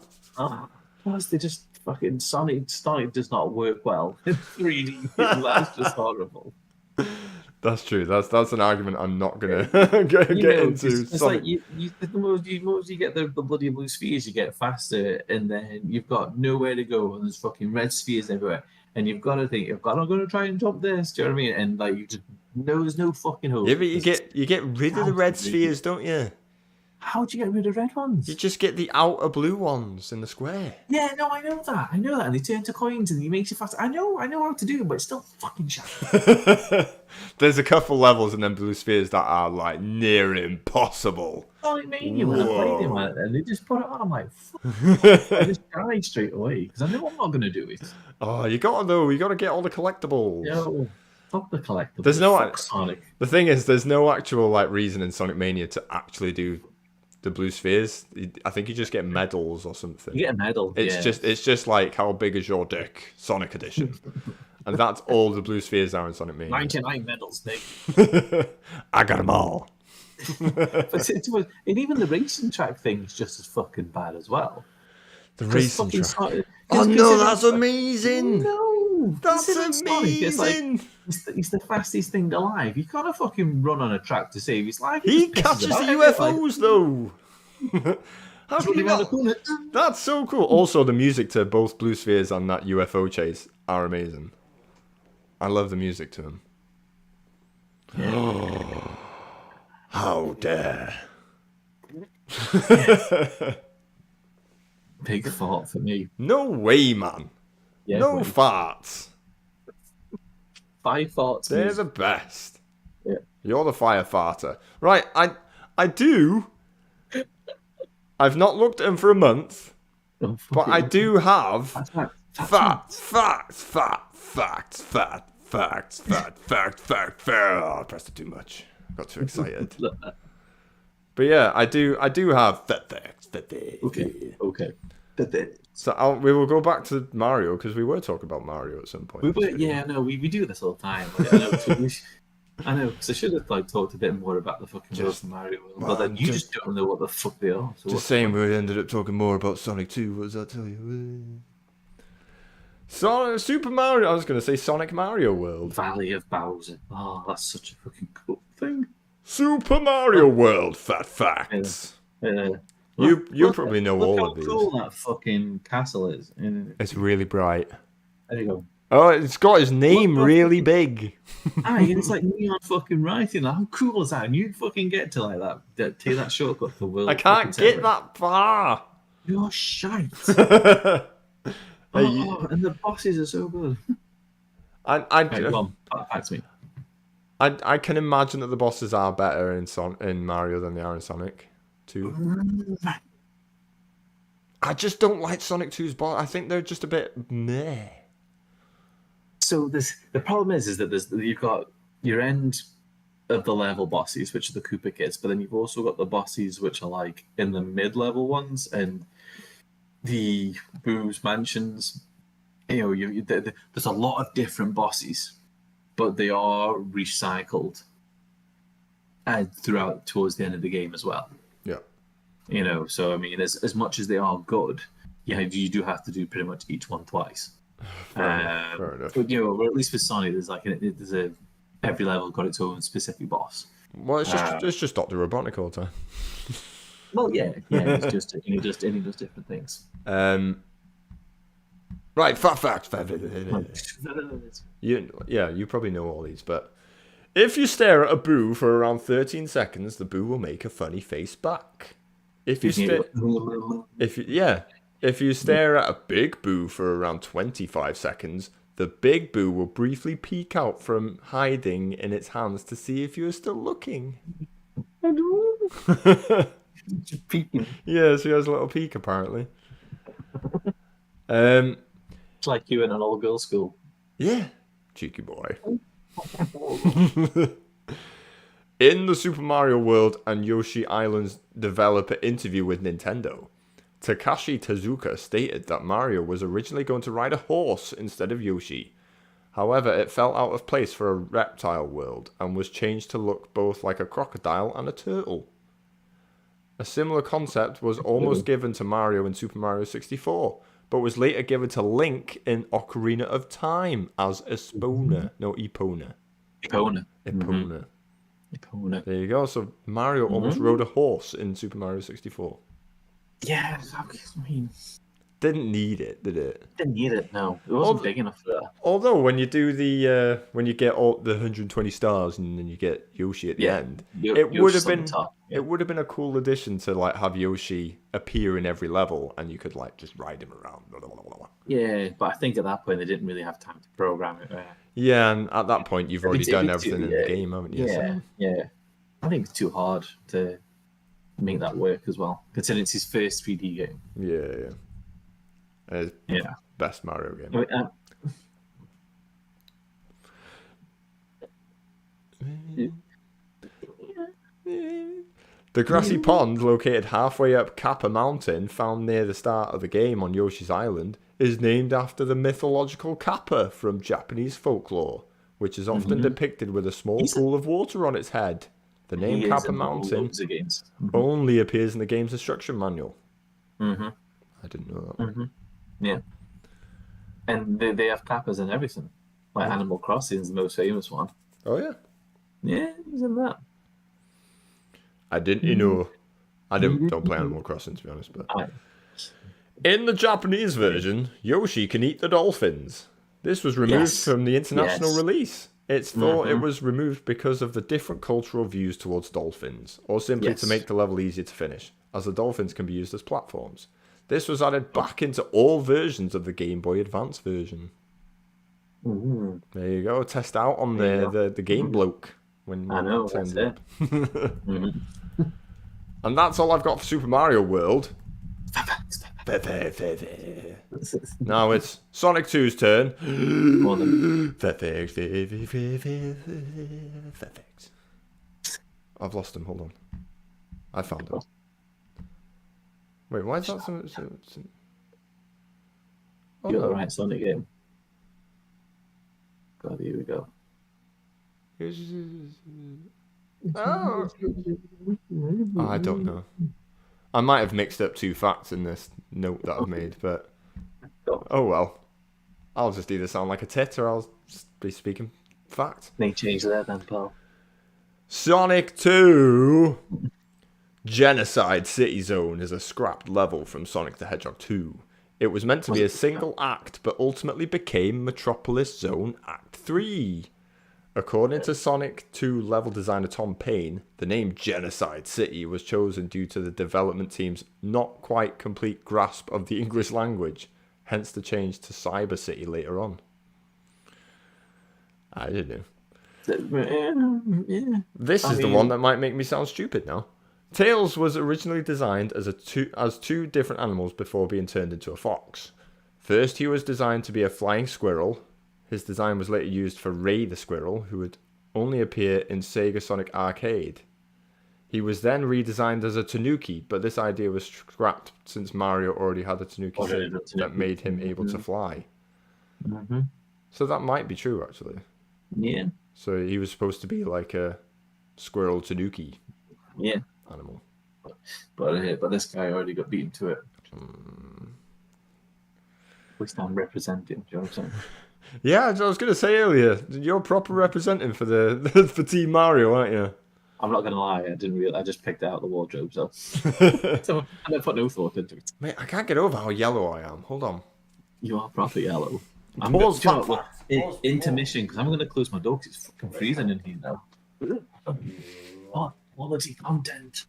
Plus, they just fucking Sonic does not work well in 3D. That's just horrible. That's true. That's an argument I'm not gonna get You know, into. it's like the most you get the bloody blue spheres, you get faster, and then you've got nowhere to go, and there's fucking red spheres everywhere, and you've got to think, I'm going to try and jump this. Do you know what I mean? And like you just there's no fucking hope. Yeah, but you get rid of the red spheres, don't you? How do you get rid of red ones? You just get the outer blue ones in the square. Yeah, no, I know that. And they turn to coins and he makes it faster. I know how to do it, but it's still fucking shit. There's a couple levels in them blue spheres that are like near impossible. Sonic Mania when I played him, and they just put it on. I'm like, fuck. I just died straight away because I know I'm not gonna do it. Oh, you gotta get all the collectibles. Yo, fuck the collectibles. There's no fuck Sonic. The thing is, there's no actual like reason in Sonic Mania to actually do the blue spheres. I think you just get medals or something. You get a medal. It's just like how big is your dick, Sonic Edition, and that's all the blue spheres are in Sonic Mania. 99 medals, Nick. I got them all. And even the racing track thing is just as fucking bad as well. The racing track. Sonic, Oh no, that's amazing! No, That's amazing! It's like he's the fastest thing alive. You can't fucking run on a track to save his life. He catches the UFOs though. How can you not? That's so cool. Also, the music to both Blue Spheres and that UFO chase are amazing. I love the music to them. Yeah. How dare! Big fart for me. No way, man. Yeah, no farts. 5 farts. They're the best. Yeah. You're the fire farter. Right, I do. I've not looked at them for a month, but I do have facts. Oh, I pressed it too much. Got too excited. But yeah, I do have facts. Okay. So we will go back to Mario because we were talking about Mario at some point. We do this all the time. I know, because I should have talked a bit more about the fucking World of Mario World, but then you just don't know what the fuck they are. So just saying, we ended up talking more about Sonic 2. What does that tell you? Super Mario. I was going to say Sonic Mario World. Valley of Bowser. Oh, that's such a fucking cool thing. Super Mario World. Fat facts. You probably know all of these. Look how cool that fucking castle is. It's really bright. There you go. Oh, it's got his name really big. It's like neon fucking writing. Like, how cool is that? And you fucking get to like that, take that shortcut for World. I can't get that far. You're shite. And the bosses are so good. Go back to me. I can imagine that the bosses are better in Mario than they are in Sonic 2. I just don't like Sonic 2's boss. I think they're just a bit meh. So the problem is that you've got your end of the level bosses, which are the Koopa Kids, but then you've also got the bosses which are like in the mid-level ones and the Boo's mansions. There's a lot of different bosses, but they are recycled throughout towards the end of the game as well. Yeah. So I mean, as much as they are good, you do have to do pretty much each one twice. Fair enough. But or at least with Sonic, there's every level got its own specific boss. Well, it's just Dr. Robotnik all the time. Well, yeah, it's just he does different things. Right, fat fact. You probably know all these, but if you stare at a Boo for around 13 seconds, the Boo will make a funny face back. If you stare at a big Boo for around 25 seconds, the big Boo will briefly peek out from hiding in its hands to see if you are still looking. Just peeking. Yeah, she has a little peek apparently. It's like you in an all-girls school. Yeah, cheeky boy. In the Super Mario World and Yoshi Island's developer interview with Nintendo, Takashi Tezuka stated that Mario was originally going to ride a horse instead of Yoshi. However, it fell out of place for a reptile world and was changed to look both like a crocodile and a turtle. A similar concept was almost given to Mario in Super Mario 64, but was later given to Link in Ocarina of Time as Epona. No, Epona. Epona. Epona. Epona. There you go. So Mario almost rode a horse in Super Mario 64. Yeah, I mean, Didn't need it, did it? Didn't need it. No, it wasn't big enough for that. Although when you do the when you get all the 120 stars and then you get Yoshi at the end, it would have been it would have been a cool addition to like have Yoshi appear in every level and you could like just ride him around. Yeah, but I think at that point they didn't really have time to program it. Yeah, and at that point you've already done everything in the game, haven't you? Yeah. I think it's too hard to make that work as well, considering it's his first 3D game. Yeah. His best Mario game. The grassy pond, located halfway up Kappa Mountain, found near the start of the game on Yoshi's Island, is named after the mythological Kappa from Japanese folklore, which is often depicted with a small pool of water on its head. The name Kappa Mountain only appears in the game's instruction manual. I didn't know that. Yeah. And they have Kappas and everything. Like Animal Crossing is the most famous one. Oh, yeah? Yeah, he's in that. I didn't know. I don't play Animal Crossing, to be honest. But in the Japanese version, Yoshi can eat the dolphins. This was removed from the international release. It's thought it was removed because of the different cultural views towards dolphins, or simply to make the level easier to finish, as the dolphins can be used as platforms. This was added back into all versions of the Game Boy Advance version. There you go. Test out on the game bloke when I know, that's it. And that's all I've got for Super Mario World. Now it's Sonic 2's turn. I've lost him. Hold on. I found him. Wait, why is that so... Oh, you're the right Sonic game. God, here we go. Oh, I don't know. I might have mixed up two facts in this note that I've made, but oh well. I'll just either sound like a tit or I'll just be speaking fact. They changed that then, pal. Sonic 2 Genocide City Zone is a scrapped level from Sonic the Hedgehog 2. It was meant to be a single act, but ultimately became Metropolis Zone Act 3. According to Sonic 2 level designer Tom Payne, the name Genocide City was chosen due to the development team's not quite complete grasp of the English language, hence the change to Cyber City later on. I don't know. This is the one that might make me sound stupid now. Tails was originally designed as two different animals before being turned into a fox. First, he was designed to be a flying squirrel. His design was later used for Ray the Squirrel, who would only appear in Sega Sonic Arcade. He was then redesigned as a tanuki, but this idea was scrapped since Mario already had a tanuki that made him able to fly. So that might be true, actually. Yeah. So he was supposed to be like a squirrel tanuki animal. But this guy already got beaten to it. At least I'm representing, do you know what I'm saying? Yeah, I was going to say earlier, you're proper representing for the for Team Mario, aren't you? I'm not going to lie, I just picked out the wardrobe, so I didn't put no thought into it. Mate, I can't get over how yellow I am. Hold on. You are proper yellow. Intermission, because I'm going to close my door because it's fucking freezing in here now. Oh, quality content.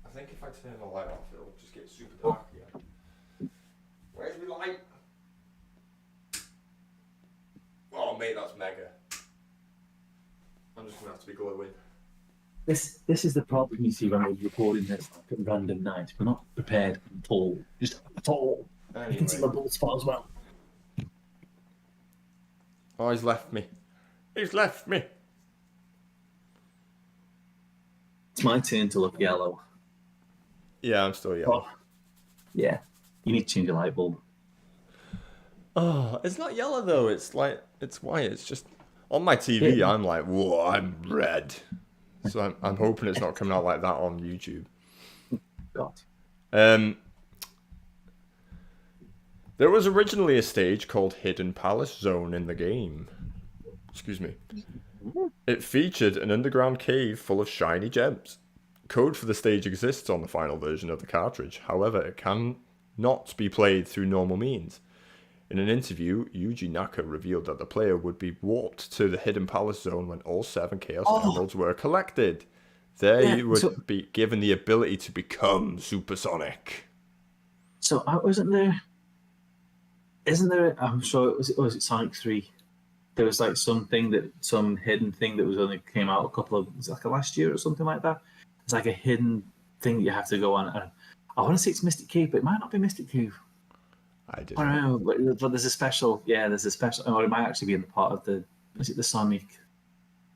I think if I turn the light off, it'll just get super dark again. Where's my light? Oh, mate, that's mega. I'm just going to have to be glowing. This is the problem you see when we're recording this like at random nights. We're not prepared at all. Just at all. Anyway. You can see my bald spot as well. Oh, he's left me. He's left me. It's my turn to look yellow. Yeah, I'm still yellow. Oh, yeah. You need to change your light bulb. Oh, it's not yellow though. It's like, it's white. It's just on my TV. I'm like, whoa, I'm red. So I'm hoping it's not coming out like that on YouTube. God. There was originally a stage called Hidden Palace Zone in the game. Excuse me. It featured an underground cave full of shiny gems. Code for the stage exists on the final version of the cartridge. However, it can not be played through normal means. In an interview, Yuji Naka revealed that the player would be warped to the Hidden Palace Zone when all 7 Chaos Emeralds were collected. They would be given the ability to become supersonic. So isn't there? I'm sure was it Sonic 3? There was like some hidden thing that was only came out was it like last year or something like that. It's like a hidden thing that you have to go on. I want to say it's Mystic Cave, but it might not be Mystic Cave. I don't know. But there's a special. Yeah, there's a special. Or it might actually be in the part of the. Is it the Sonic?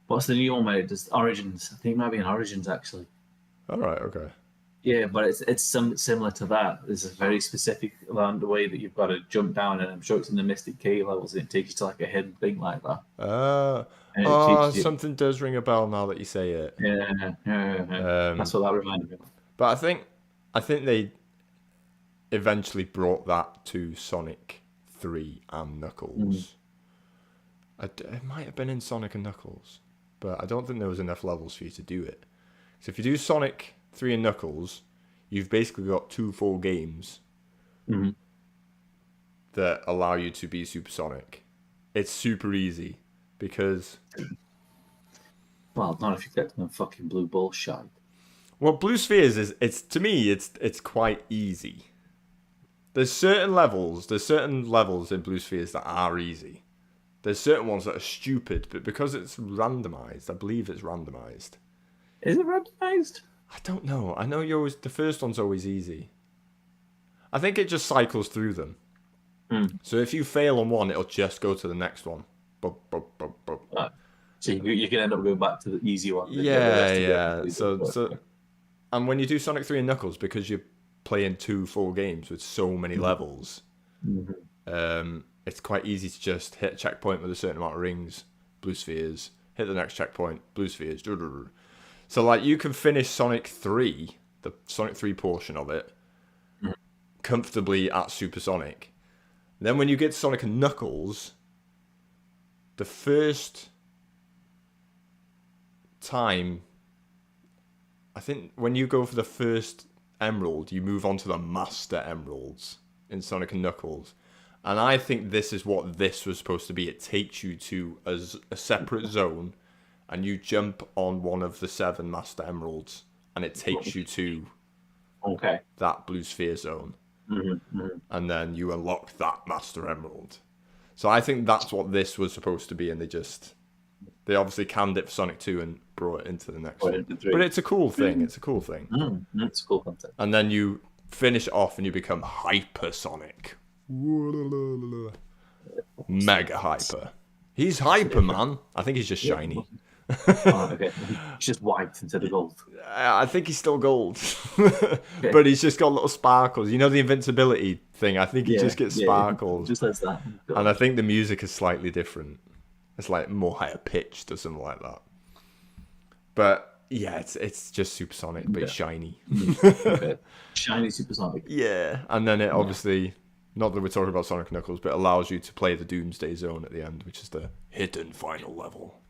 What's the new one where it does Origins? I think it might be in Origins actually. All right. Okay. Yeah, but it's similar to that. There's a very specific around the way that you've got to jump down, and I'm sure it's in the Mystic Cave levels, and it takes you to like a hidden thing like that. Something does ring a bell now that you say it. Yeah. That's what that reminded me of. But I think they eventually brought that to Sonic 3 and Knuckles. It might have been in Sonic and Knuckles, but I don't think there was enough levels for you to do it. So if you do Sonic 3 and Knuckles, you've basically got 2 full games that allow you to be supersonic. It's super easy because... Well, not if you get them fucking blue ball shot. Well, Blue Spheres to me it's quite easy. There's certain levels in Blue Spheres that are easy. There's certain ones that are stupid, but because it's randomized, I believe it's randomized. Is it randomized? I don't know. I know the first one's always easy. I think it just cycles through them. So if you fail on one, it'll just go to the next one. So you can end up going back to the easy one. Yeah. So, and when you do Sonic 3 and Knuckles, because you're playing 2 full games with so many levels, it's quite easy to just hit a checkpoint with a certain amount of rings, blue spheres, hit the next checkpoint, blue spheres. So like you can finish Sonic 3, the Sonic 3 portion of it, comfortably at Supersonic. Then when you get to Sonic and Knuckles, the first time, I think when you go for the first emerald, you move on to the Master Emeralds in Sonic and Knuckles. And I think this is what this was supposed to be. It takes you to a separate zone, and you jump on one of the 7 Master Emeralds, and it takes you to that Blue Sphere zone. And then you unlock that Master Emerald. So I think that's what this was supposed to be, and they obviously canned it for Sonic 2 and brought it into the next one. But it's a cool thing. It's a cool thing. It's a cool concept. And then you finish it off and you become Hypersonic. Mega hyper. He's hyper, man. I think he's just shiny. He's just white instead of gold. I think he's still gold. But he's just got little sparkles. You know the invincibility thing? I think he just gets sparkles. Just like that. And I think the music is slightly different. It's like more higher pitched or something like that. But yeah, it's just supersonic, but it's shiny. Shiny supersonic. Yeah, and then it obviously, not that we're talking about Sonic Knuckles, but allows you to play the Doomsday Zone at the end, which is the hidden final level,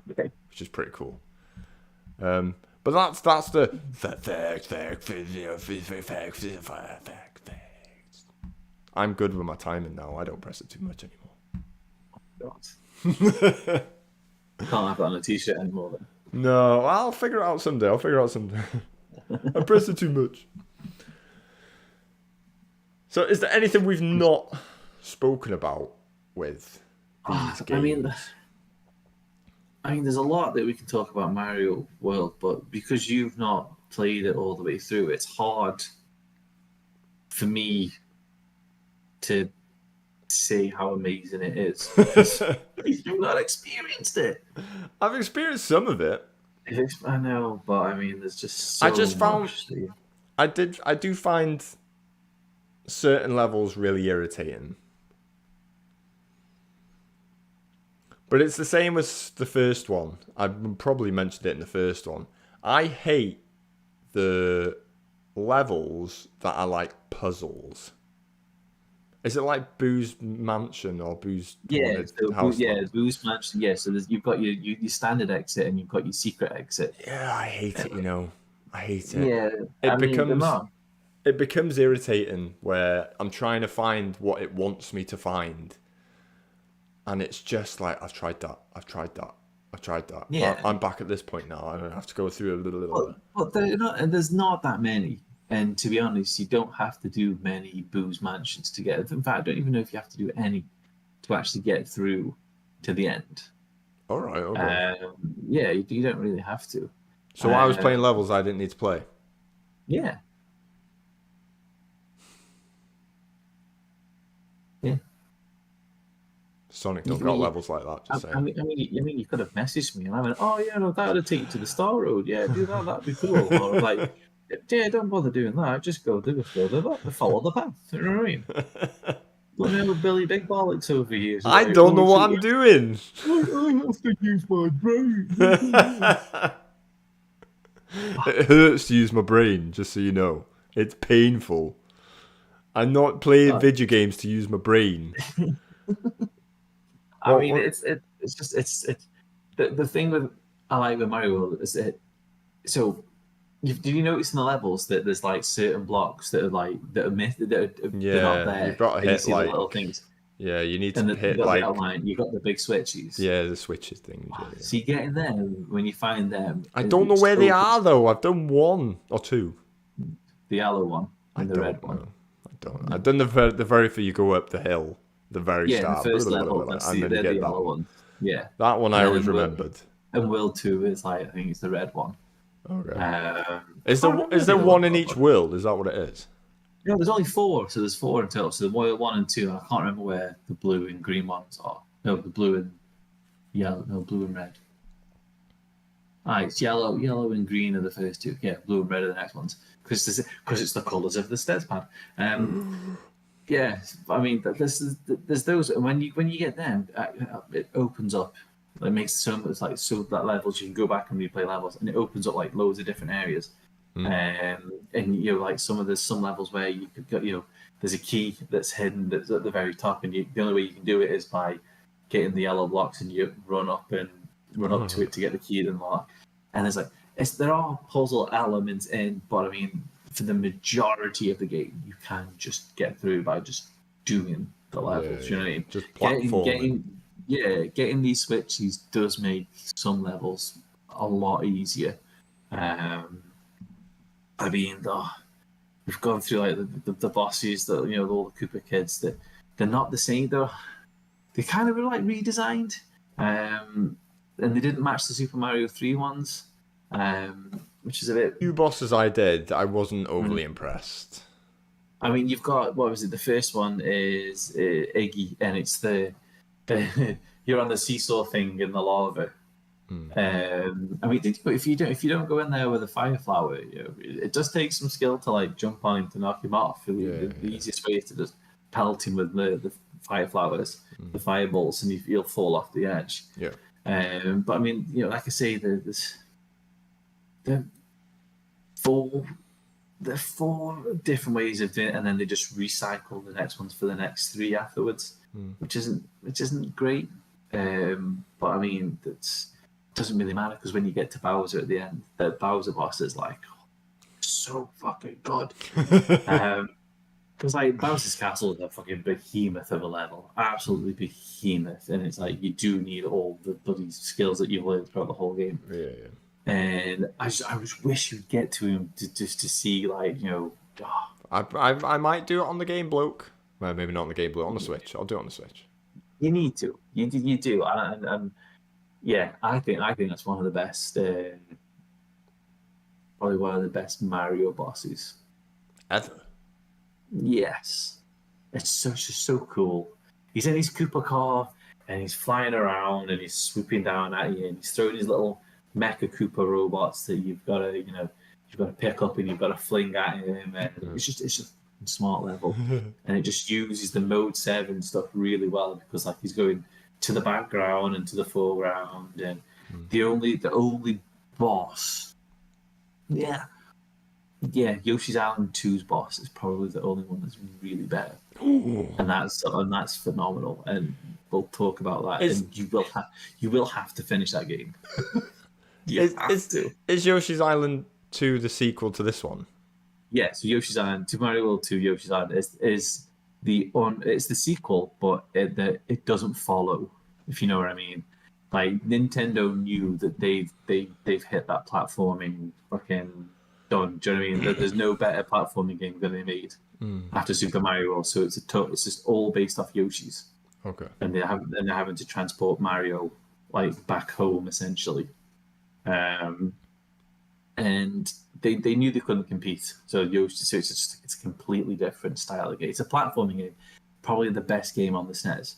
which is pretty cool. But that's the I'm good with my timing now. I don't press it too much anymore. I can't have that on a t-shirt anymore then. No, I'll figure it out someday. I press it too much. So is there anything we've not spoken about with these games? I mean, there's a lot that we can talk about Mario World, but because you've not played it all the way through, it's hard for me to say how amazing it is. You've not experienced it. I've experienced some of it. I know, but I mean, there's just so I just found much I do find certain levels really irritating. But it's the same as the first one. I probably mentioned it in the first one. I hate the levels that are like puzzles. Is it like Boo's Mansion or Boo's house? Boo's Mansion. Yeah, so you've got your standard exit and you've got your secret exit. Yeah, I hate it. I hate it. Yeah, it becomes it becomes irritating where I'm trying to find what it wants me to find, and it's just like I've tried that. Yeah. I'm back at this point now. I don't have to go through a little. But there's not that many. And to be honest, you don't have to do many booze mansions to get. In fact, I don't even know if you have to do any to actually get through to the end. All right. Okay. Yeah, you don't really have to. So I was playing levels I didn't need to play. Yeah. Yeah. Sonic don't got levels like that. Just saying. I mean, you could have messaged me, and I went, "Oh yeah, no, that would take you to the Star Road. Yeah, do that. That'd be cool." Or like, "Yeah, don't bother doing that. Just go follow the path." You know what I mean? Don't know Billy Big Bollocks over here. So I don't know what I'm doing. I have to use my brain. It hurts to use my brain, just so you know. It's painful. I'm not playing video games to use my brain. I mean, it's the thing with I like with Mario World is that so. Did you notice in the levels that there's like certain blocks that are like that are they're not there? You've got to hit like little things. Yeah, you need to And hit the like outline. You got the big switches. Yeah, the switches things. Yeah. So you get in them when you find them. I don't know where they are though. I've done one or two. The yellow one and the red one. I don't. I've done the very for you go up the hill, the very start. The first level. That's and then the you get yellow that one. Yeah. That one I always remembered. And World 2 is like I think it's the red one. Okay. Is there one in each world? Is that what it is? No, there's only 4, so there's 4 in total. So the World 1 and 2, and I can't remember where the blue and green ones are. No, the blue and yellow. No, blue and red. It's yellow and green are the first 2. Yeah, blue and red are the next ones because it's the colours of the steps pad. Yeah, I mean, there's those, and when you get them, it opens up. It makes so much that levels you can go back and replay levels, and it opens up like loads of different areas. And like some levels where you could go, there's a key that's hidden that's at the very top, and the only way you can do it is by getting the yellow blocks, and you run up to it to get the key and all that. And there are puzzle elements in, but I mean, for the majority of the game, you can just get through by just doing the levels. You know what I mean? Just platforming. Getting these switches does make some levels a lot easier. I mean, we've gone through like the bosses that all the Koopa kids that they're not the same. They kind of were like redesigned, and they didn't match the Super Mario 3 ones, which is a bit. Few bosses I did, I wasn't overly impressed. I mean, you've got what was it? The first one is Iggy, and it's you're on the seesaw thing in the lava. I mean, if you don't go in there with a fire flower, it does take some skill to like jump on him to knock him off. The easiest way is to just pelt him with the fire flowers, the fireballs, and you'll fall off the edge. Yeah. But I mean, like I say, there's 4 different ways of doing it, and then they just recycle the next ones for the next 3 afterwards, which isn't great. But I mean, it doesn't really matter because when you get to Bowser at the end, the Bowser boss is like so fucking good. Because like Bowser's Castle is a fucking behemoth of a level, absolutely behemoth, and it's like you do need all the bloody skills that you've learned throughout the whole game. Yeah. And I just wish you'd get to him to see like I might do it on the Game Bloke. Well, maybe not on the Game Bloke, on the Switch. I'll do it on the Switch. You need to. You do. And yeah, I think that's one of the best. Probably one of the best Mario bosses ever. Yes, it's just so cool. He's in his Koopa car and he's flying around and he's swooping down at you and he's throwing his little Mecha Koopa robots that you've got to pick up and you've got to fling at him. And it's just a smart level, and it just uses the Mode 7 stuff really well because like he's going to the background and to the foreground, and the only boss, Yoshi's Island 2's boss is probably the only one that's really better, and that's phenomenal. And we'll talk about that. And you will have to finish that game. Is Yoshi's Island 2 the sequel to this one? Yeah, so Yoshi's Island, Super Mario World 2, Yoshi's Island is it's the sequel, but it doesn't follow, if you know what I mean. Like Nintendo knew that they've hit that platforming fucking done. Do you know what I mean? That there's no better platforming game than they made after Super Mario World. So it's just all based off Yoshi's, Okay. and they're having to transport Mario like back home essentially. And they knew they couldn't compete. So Yoshi, so it's a completely different style of game. It's a platforming game, probably the best game on the SNES.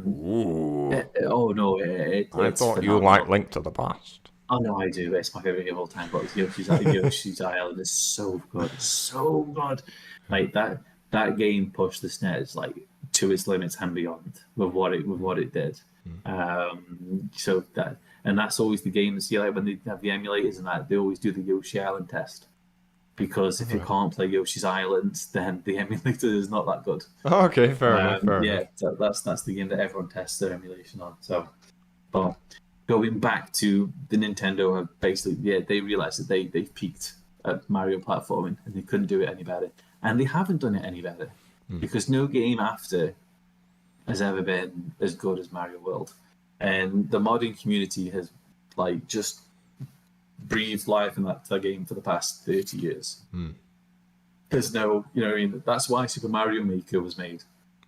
Ooh. Oh no, I it's thought you phenomenal. liked Link to the Past. Oh no, I do. It's my favorite game of all time. But Yoshi's Island is so good, so good. Like that game pushed the SNES like to its limits and beyond with what it did. So that's always the game. See, like when they have the emulators and that, they always do the Yoshi Island test because if you can't play Yoshi's Island, then the emulator is not that good. Oh, okay, fair enough. Fair Yeah, enough. so that's the game that everyone tests their emulation on. So, but going back to the Nintendo, have basically, yeah, they realized that they've peaked at Mario platforming and they couldn't do it any better, and they haven't done it any better because no game after has ever been as good as Mario World, and the modding community has like just breathed life in that game for the past 30 years. There's no, you know what I mean? That's why Super Mario Maker was made.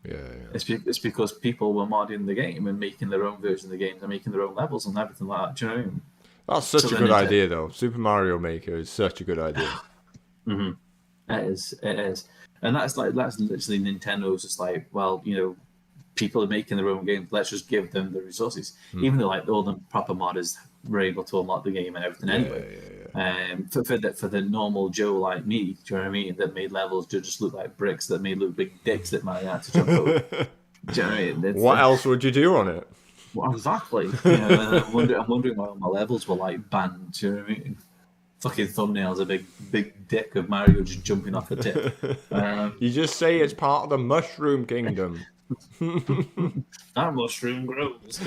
Yeah. It's because people were modding the game and making their own version of the game and making their own levels and everything like that. Do you know what I mean? That's such So a then good it's idea, though. Super Mario Maker is such a good idea. It is. And that's literally Nintendo's just like, well, you know, people are making their own games. Let's just give them the resources. Even though like all the proper modders were able to unlock the game and everything anyway. For the normal Joe like me, do you know what I mean? That made levels to just look like bricks, that made look big dicks that might have to jump over. Do you know what I mean? What else would you do on it? Well, exactly. You know, and I'm wondering why all my levels were like banned. Do you know what I mean? Fucking thumbnails, a big dick of Mario just jumping off a tip. You just say it's part of the Mushroom Kingdom. That mushroom grows.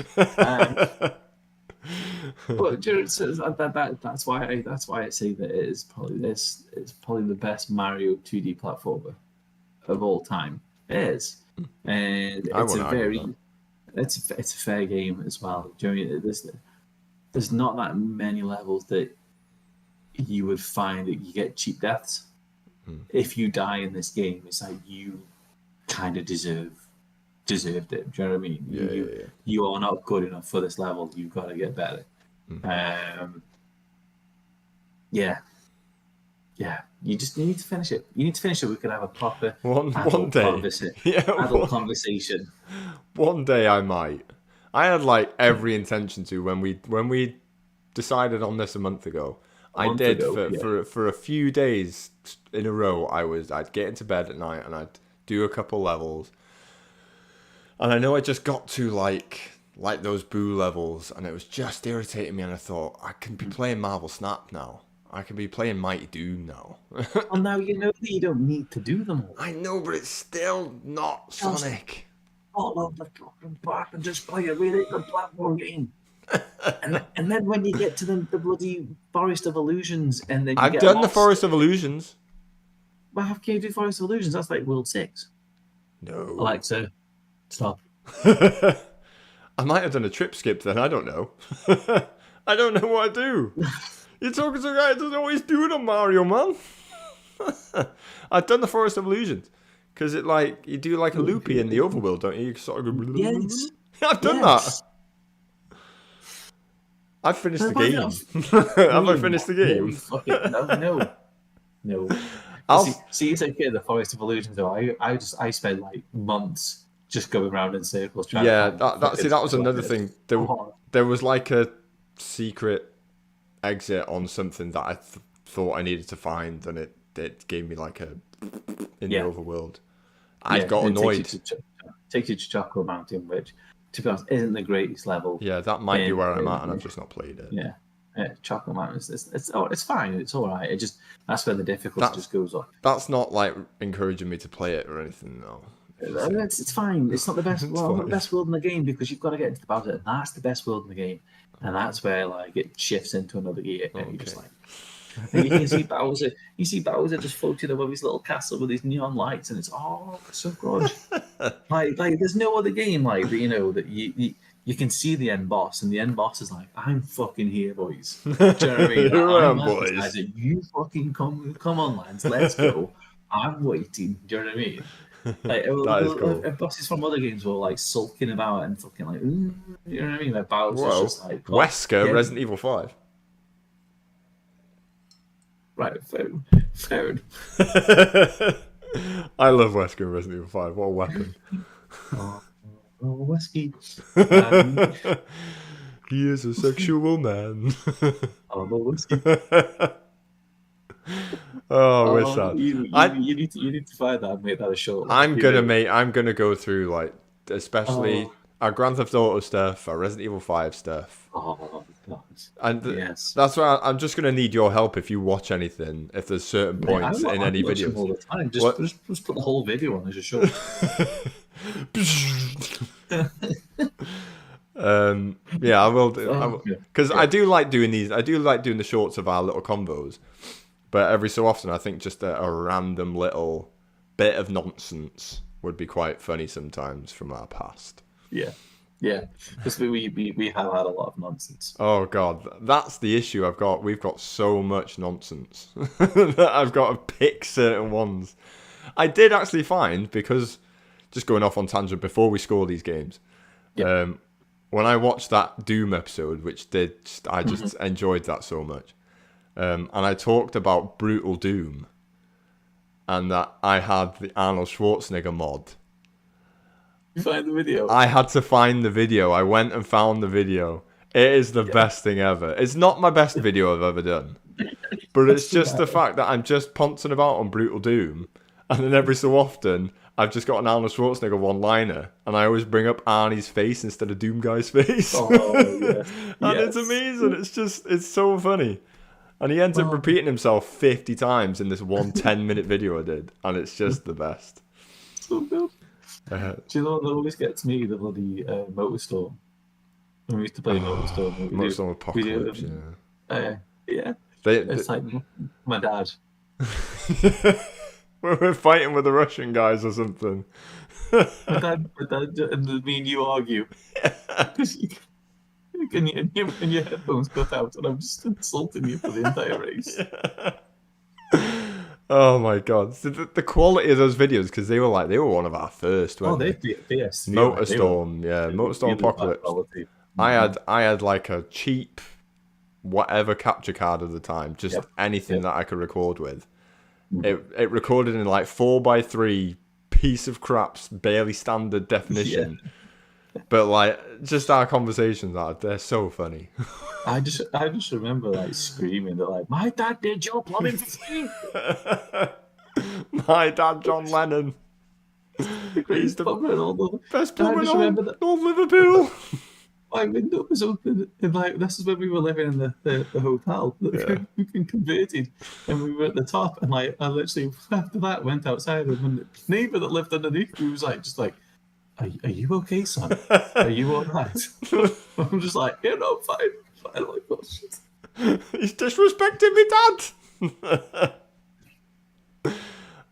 But you know, that's why I say that it's probably the best Mario 2D platformer of all time. It is, and I it's won't a argue very with it's a fair game as well. Do you know what I mean? There's not that many levels that you would find that you get cheap deaths. If you die in this game, it's like you kind of deserved it. Do you know what I mean? You are not good enough for this level. You've got to get better. Yeah. You need to finish it. You need to finish it. We could have a proper One adult day. Yeah, adult conversation. One day I might. I had like every intention to when we decided on this a month ago. For a few days in a row. I'd get into bed at night and I'd do a couple levels. And I know I just got to like those Boo levels, and it was just irritating me. And I thought I can be playing Marvel Snap now. I can be playing Mighty Doom now. Well, now you know that you don't need to do them all. I know, but it's still not Sonic. All over the fucking park and just play a really good platform game. and then when you get to the bloody Forest of Illusions, and then I've done the Forest of Illusions. Well, how can you do Forest of Illusions? That's like World 6. No. Alexa, stop. I might have done a trip skip then. I don't know. I don't know what I do. You're talking to a guy that doesn't always do it on Mario, man. I've done the Forest of Illusions. Because it like you do like a loopy in the overworld, don't you? You sort of go. Yes. I've done that. I've finished the game. Have I finished the game? No. See, it's okay. The Forest of Illusions, though. I spent like months just going around in circles trying. Yeah, that was another thing. There was like a secret exit on something that I thought I needed to find, and it gave me like a in the overworld. I got annoyed. Takes you to Chocolate Mountain, which, to be honest, isn't the greatest level. Yeah, that might be where I'm at, and I've just not played it. Yeah, Chocolate Mountain it's fine. It's all right. That's where the difficulty just goes up. That's not like encouraging me to play it or anything, though. It's fine. It's not the best. Not the best world in the game because you've got to get into the Bowser. That's the best world in the game, and that's where like it shifts into another gear. And you're just like, And you can see Bowser. You see Bowser just floating above his little castle with his neon lights, and it's so good. Like there's no other game like that, that you can see the end boss, and the end boss is like, I'm fucking here, boys. Do you know what I mean? Here I am, I'm like, boys. you fucking come on, lads, let's go. I'm waiting. Do you know what I mean? Like That is cool. bosses from other games were like sulking about and fucking like, "Ooh," you know what I mean? Like Bowser's Whoa. just like, Wesker, yeah, Resident Evil 5. right, fair. I love Wesker in Resident Evil 5. What a weapon. Oh, whiskey. He is a sexual man. Oh, whiskey. Oh, we're sad. You need to find that and make that a show. I'm gonna go through like especially our Grand Theft Auto stuff, our Resident Evil 5 stuff. Oh, God. And Yes. that's why I'm just gonna need your help if you watch anything, if there's certain points in any watch them all videos. the time. What? Just put the whole video on as a show. Yeah, I will do. Oh, yeah. Because I do like doing these. I do like doing the shorts of our little combos. But every so often, I think just a random little bit of nonsense would be quite funny sometimes from our past. Yeah. Because we have had a lot of nonsense. Oh God, that's the issue I've got. We've got so much nonsense that I've got to pick certain ones. I did actually find, because just going off on tangent before we score these games, when I watched that Doom episode, I just enjoyed that so much. And I talked about Brutal Doom and that I had the Arnold Schwarzenegger mod. You find the video? I had to find the video. I went and found the video. It is the best thing ever. It's not my best video I've ever done. But it's just the fact that I'm just pouncing about on Brutal Doom. And then every so often, I've just got an Arnold Schwarzenegger one-liner. And I always bring up Arnie's face instead of Doom Guy's face. Oh, yeah. And it's amazing. It's so funny. And he ends up repeating himself 50 times in this 10-minute video I did. And it's just the best. So good. Do you know what always gets me? The bloody MotorStorm. When we used to play MotorStorm. MotorStorm Apocalypse, yeah. It's like my dad. We're fighting with the Russian guys or something. My dad and me and you argue. And your headphones cut out, and I'm just insulting you for the entire race. Oh my God, the quality of those videos, because they were one of our first. Oh, they yes. MotorStorm, MotorStorm Apocalypse. I had like a cheap whatever capture card at the time, just anything that I could record with. It recorded in like 4:3 piece of crap's barely standard definition. But like just our conversations they're so funny. I just remember like screaming that like, my dad did your plumbing for free. My dad, John Lennon. He's the best plumber on Liverpool. My window was open, and like this is when we were living in the hotel that we been converted, and we were at the top, and like I literally after that went outside, and the neighbour that lived underneath me was like, just like, are you okay, son? Are you all right? I'm just like, yeah, no, I'm fine. Like, oh, shit. He's disrespecting me, Dad.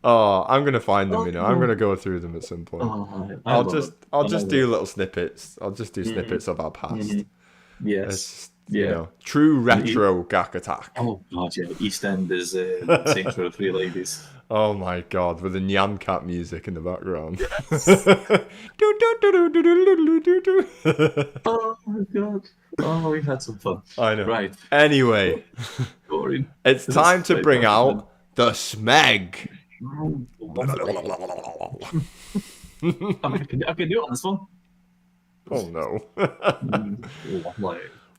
Oh, I'm gonna find them. I'm gonna go through them at some point. I'll just do little snippets. I'll just do snippets of our past. Yes. True retro Gak Attack. Oh God, yeah. EastEnders, Saints Row 3 Ladies. Oh my God, with the Nyan Cat music in the background. Oh my God. Oh, we've had some fun. I know. Right. Anyway, it's time to bring out the Smeg. I can do it on this one. Oh no.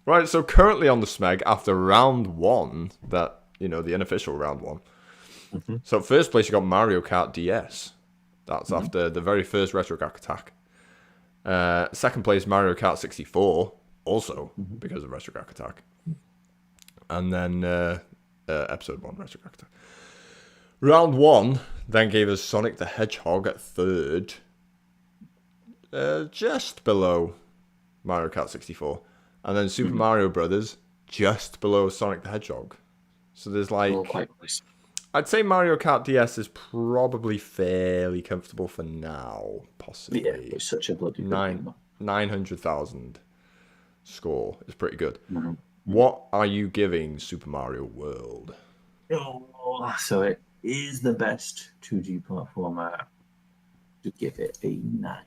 Right, so currently on the Smeg, after round one, the unofficial round one. So first place you got Mario Kart DS. That's after the very first Retro Gak Attack. Second place Mario Kart 64, also because of Retro Gak Attack. And then episode 1 Retro Gak Attack. Round one then gave us Sonic the Hedgehog at third, just below Mario Kart 64. And then Super Mario Brothers just below Sonic the Hedgehog. So there's All like, quite close. I'd say Mario Kart DS is probably fairly comfortable for now, Yeah, possibly. it's such a bloody good Nine game. 900,000 score is pretty good. Mhm. What are you giving Super Mario World? Oh, so it is the best 2D platformer. To give it a 9.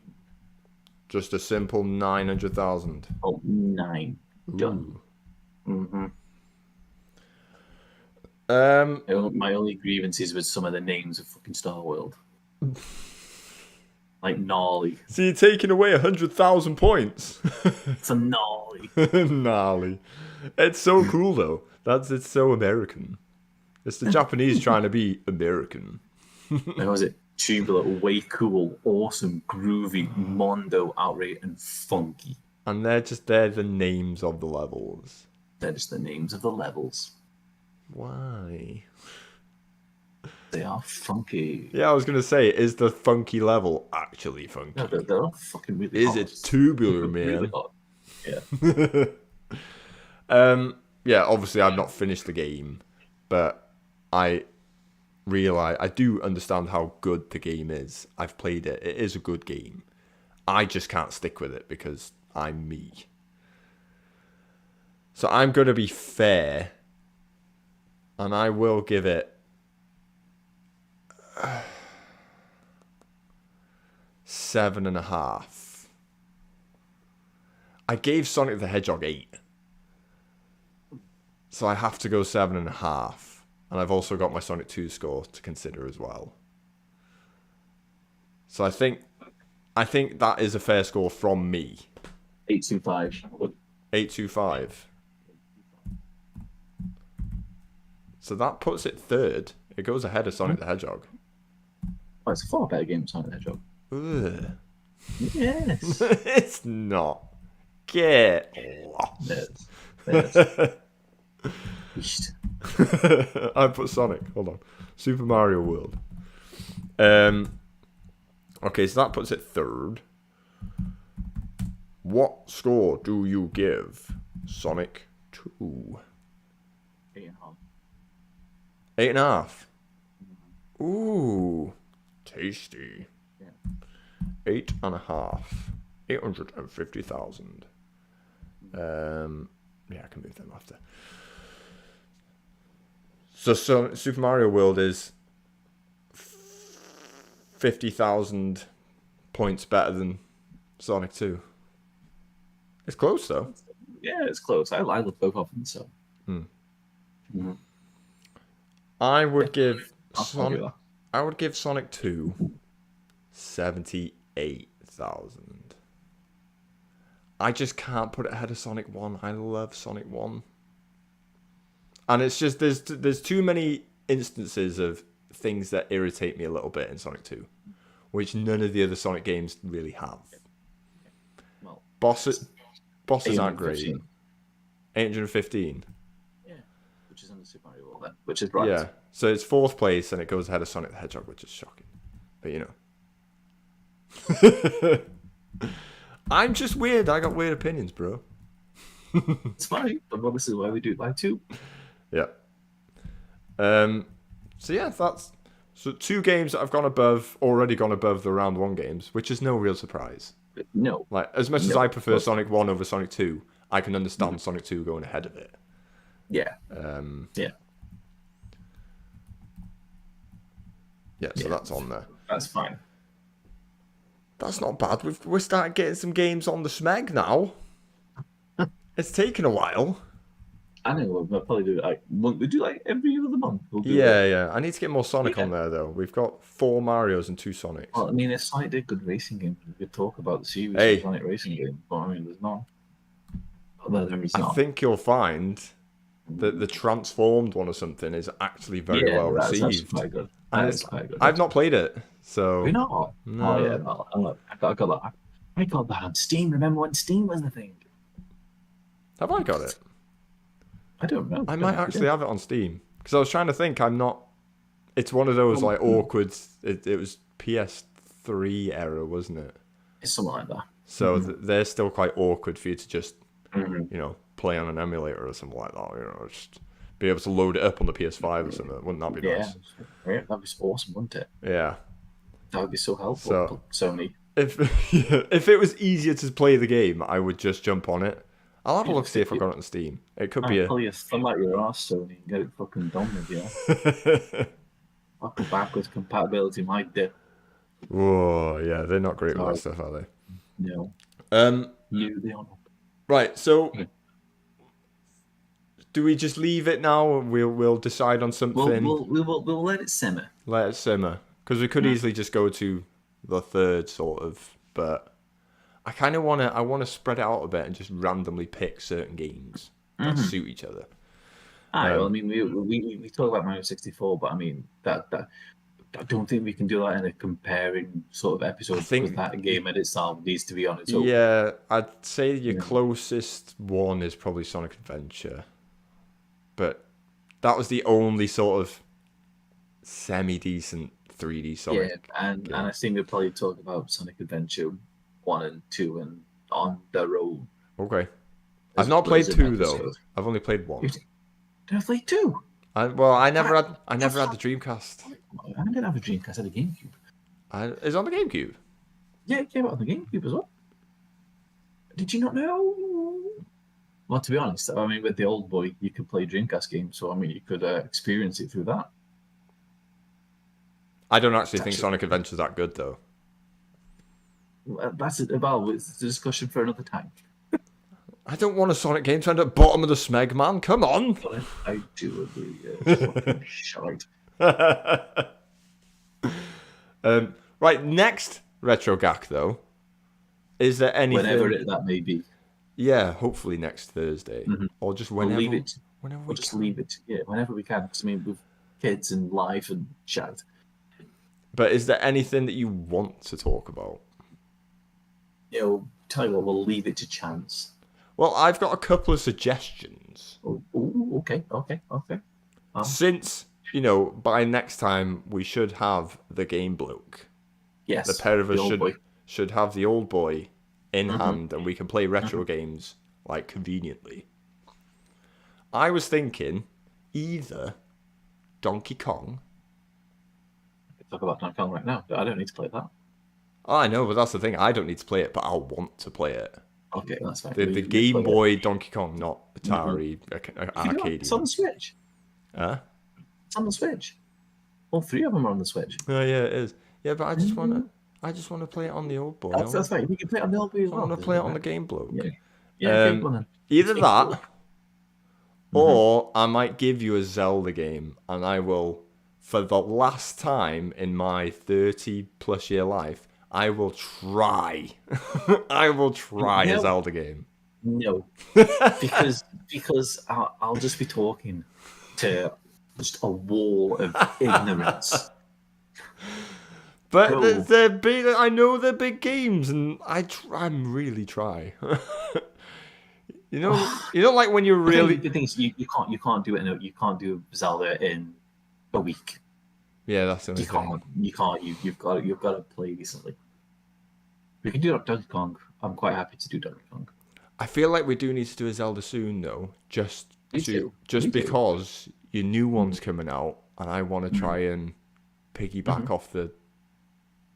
Just a simple 900,000. Oh, 9. Done. Ooh. Mm-hmm. Um, My only grievance is with some of the names of fucking Star World. Like Gnarly. so you're taking away 100,000 points. It's a Gnarly. Gnarly. It's so cool though. It's so American. It's the Japanese trying to be American. How was it? Tubular, way cool, awesome, groovy, mondo, outright, and funky. And they're the names of the levels. They're just the names of the levels. Why? They are funky. Yeah, I was gonna say, is the funky level actually funky? No, they're all fucking really Is hot. it tubular, Really man? hot. Yeah. Yeah, obviously I've not finished the game, but I do understand how good the game is. I've played it. It is a good game. I just can't stick with it because I'm me. So I'm going to be fair, and I will give it 7.5. I gave Sonic the Hedgehog 8. So I have to go 7.5. And I've also got my Sonic 2 score to consider as well. So I think that is a fair score from me. 825. 825. So that puts it third. It goes ahead of Sonic the Hedgehog. Oh, it's a far better game than Sonic the Hedgehog. Ugh. Yes. It's not. Get lost. Yes. Beast. I put Sonic. Hold on. Super Mario World. Okay, so that puts it third. What score do you give Sonic 2? 8.5. 8.5. Ooh, tasty. Yeah. 8.5. 850,000. Yeah, I can move them after. So Super Mario World is 50,000 points better than Sonic 2. It's close though. Yeah, it's close. I love both of them, so. I would give I'll Sonic. do that. I would give Sonic 2 78,000. I just can't put it ahead of Sonic 1. I love Sonic 1. And it's just there's too many instances of things that irritate me a little bit in Sonic 2, which none of the other Sonic games really have. Well, Bosses aren't great. 815. 815. Yeah, which is on the Super Mario World then, which is right. Yeah. So it's fourth place and it goes ahead of Sonic the Hedgehog, which is shocking. But you know. I'm just weird. I got weird opinions, bro. It's fine, but this is why we do it like 2. Yeah. So yeah, so 2 games that have already gone above the round 1 games, which is no real surprise. No. Like as much as No, I prefer but- Sonic 1 over Sonic 2, I can understand Sonic 2 going ahead of it. Yeah. Yeah, so Yeah. that's on there. That's fine. That's not bad. We're starting getting some games on the Smeg now. It's taken a while. I know we'll probably do it we do like every other month. We'll do Yeah. I need to get more Sonic Yeah. on there though. We've got 4 Marios and 2 Sonics. Well, I mean, it's like a good racing game. We could talk about the series Hey. of Sonic racing game, but I mean, there's not. Well, there is I not. think you'll find that the Transformed one or something is actually very well that's received. quite good. And That's quite good. I've not played it, so You're not. No. Oh yeah, no. I got that. I got that on Steam. Remember when Steam was the thing? have I got it? I don't know. I might actually have it on Steam because I was trying to think. I'm not. It's one of those like awkward. It was PS3 era, wasn't it? It's something like that. So they're still quite awkward for you to just Mhm. play on an emulator or something like that. Just be able to load it up on the PS5 or something. Wouldn't that be nice? Yeah, that'd be awesome, wouldn't it? Yeah. That would be so helpful. Sony. If if it was easier to play the game, I would just jump on it. I'll have a look, see if I've got it on Steam. It could be I'll pull your thumb out your arse, Sony, and get it fucking done with you. Fucking backwards compatibility might do. Whoa, yeah, they're not great with that stuff, are they? No. They are. Right, so do we just leave it now? We'll decide on something. We'll let it simmer. Let it simmer, because we could easily just go to the third sort of, but I kind of I want to spread it out a bit and just randomly pick certain games that suit each other. Well, I mean, we talk about Mario 64, but I mean that I don't think we can do that in a comparing sort of episode. Because that game in itself needs to be on its own. Yeah, I'd say your closest one is probably Sonic Adventure, but that was the only sort of semi-decent 3D Sonic. Yeah, and I think we'll probably talk about Sonic Adventure 1 and 2 and on their own. Okay. I've not played 2 though. I've only played 1. Did I play 2? I never had the Dreamcast. I didn't have a Dreamcast. I had a GameCube. Is it on the GameCube? Yeah, it came out on the GameCube as well. Did you not know? Well, to be honest, I mean, with the old boy, you could play Dreamcast games, so I mean, you could experience it through that. I don't actually think Sonic Adventure's that good though. That's it. Well, it's a discussion for another time. I don't want a Sonic game to end at bottom of the Smeg, man. Come on. I do agree. Fucking shite. Right, next Retro Gak though. Is there anything? Whenever that may be. Yeah, hopefully next Thursday, or just whenever. We'll leave it. Whenever we'll just leave it. Yeah, whenever we can. Because I mean, with kids and life and chat. But is there anything that you want to talk about? Tell you what, we'll leave it to chance. Well, I've got a couple of suggestions. Okay. Since, by next time we should have the Game Bloke. Yes. The pair of us should have the old boy in hand and we can play retro games, conveniently. I was thinking either Donkey Kong. Talk about Donkey Kong right now. I don't need to play that. Oh, I know, but that's the thing. I don't need to play it, but I'll want to play it. Okay, that's fine. The Game Boy Donkey Kong, not Atari arcade. It's on the Switch. Huh? It's on the Switch. All 3 of them are on the Switch. Oh yeah, it is. Yeah, but I just want to play it on the old boy. That's fine. You can play it on the old boy as well. I want to play it on the Game Bloke. Yeah. Either that, or I might give you a Zelda game, and I will, for the last time in my 30+ year life, I will try. A Zelda game. No, because I'll just be talking to just a wall of ignorance. But they're big. I know they're big games, and I'm really try. Like when you're really. The thing is, you can't do it. You can't do Zelda in a week. Yeah, that's the only thing. You can't. You've got to play decently. We can do Donkey Kong. I'm quite happy to do Donkey Kong. I feel like we do need to do a Zelda soon, though. Just because your new one's coming out, and I want to try and piggyback off the.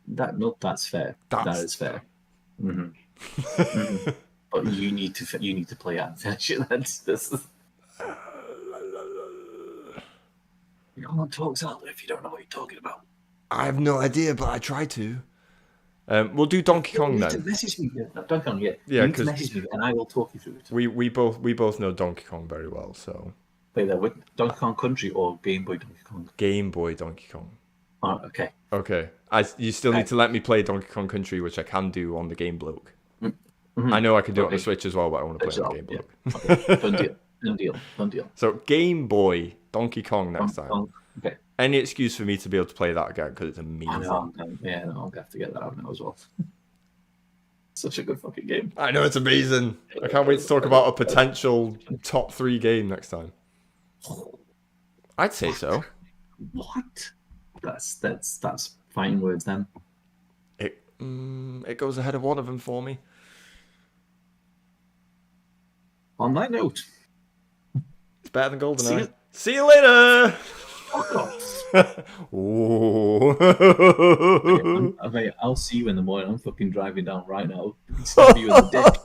That's fair. That is fair. But you need to play it and finish it. You can't talk Zelda if you don't know what you're talking about. I have no idea, but I try to. We'll do Donkey Kong then. Message me, Donkey Kong, yeah. Yeah, you need to message me, and I will talk you through it. We both know Donkey Kong very well, so. Wait there, with Donkey Kong Country or Game Boy Donkey Kong? Game Boy Donkey Kong. Oh, okay. Okay. You still need to let me play Donkey Kong Country, which I can do on the Game Bloke. I know I can do it on the Switch as well, but I want to play it on the Game Bloke. Yeah. Okay. Done deal. So Game Boy Donkey Kong next time. Okay. Any excuse for me to be able to play that again because it's amazing. I know, I'll have to get that out now as well. Such a good fucking game. I know, it's amazing. I can't wait to talk about a potential top 3 game next time. I'd say so. What? That's fighting words then. It goes ahead of one of them for me. On that note, it's better than GoldenEye. See you later. Fuck off. Ooh. Mate, I'll see you in the morning. I'm fucking driving down right now. Stab you in the dick.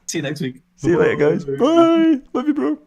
See you next week. See you later, guys. Bye. Love you, bro.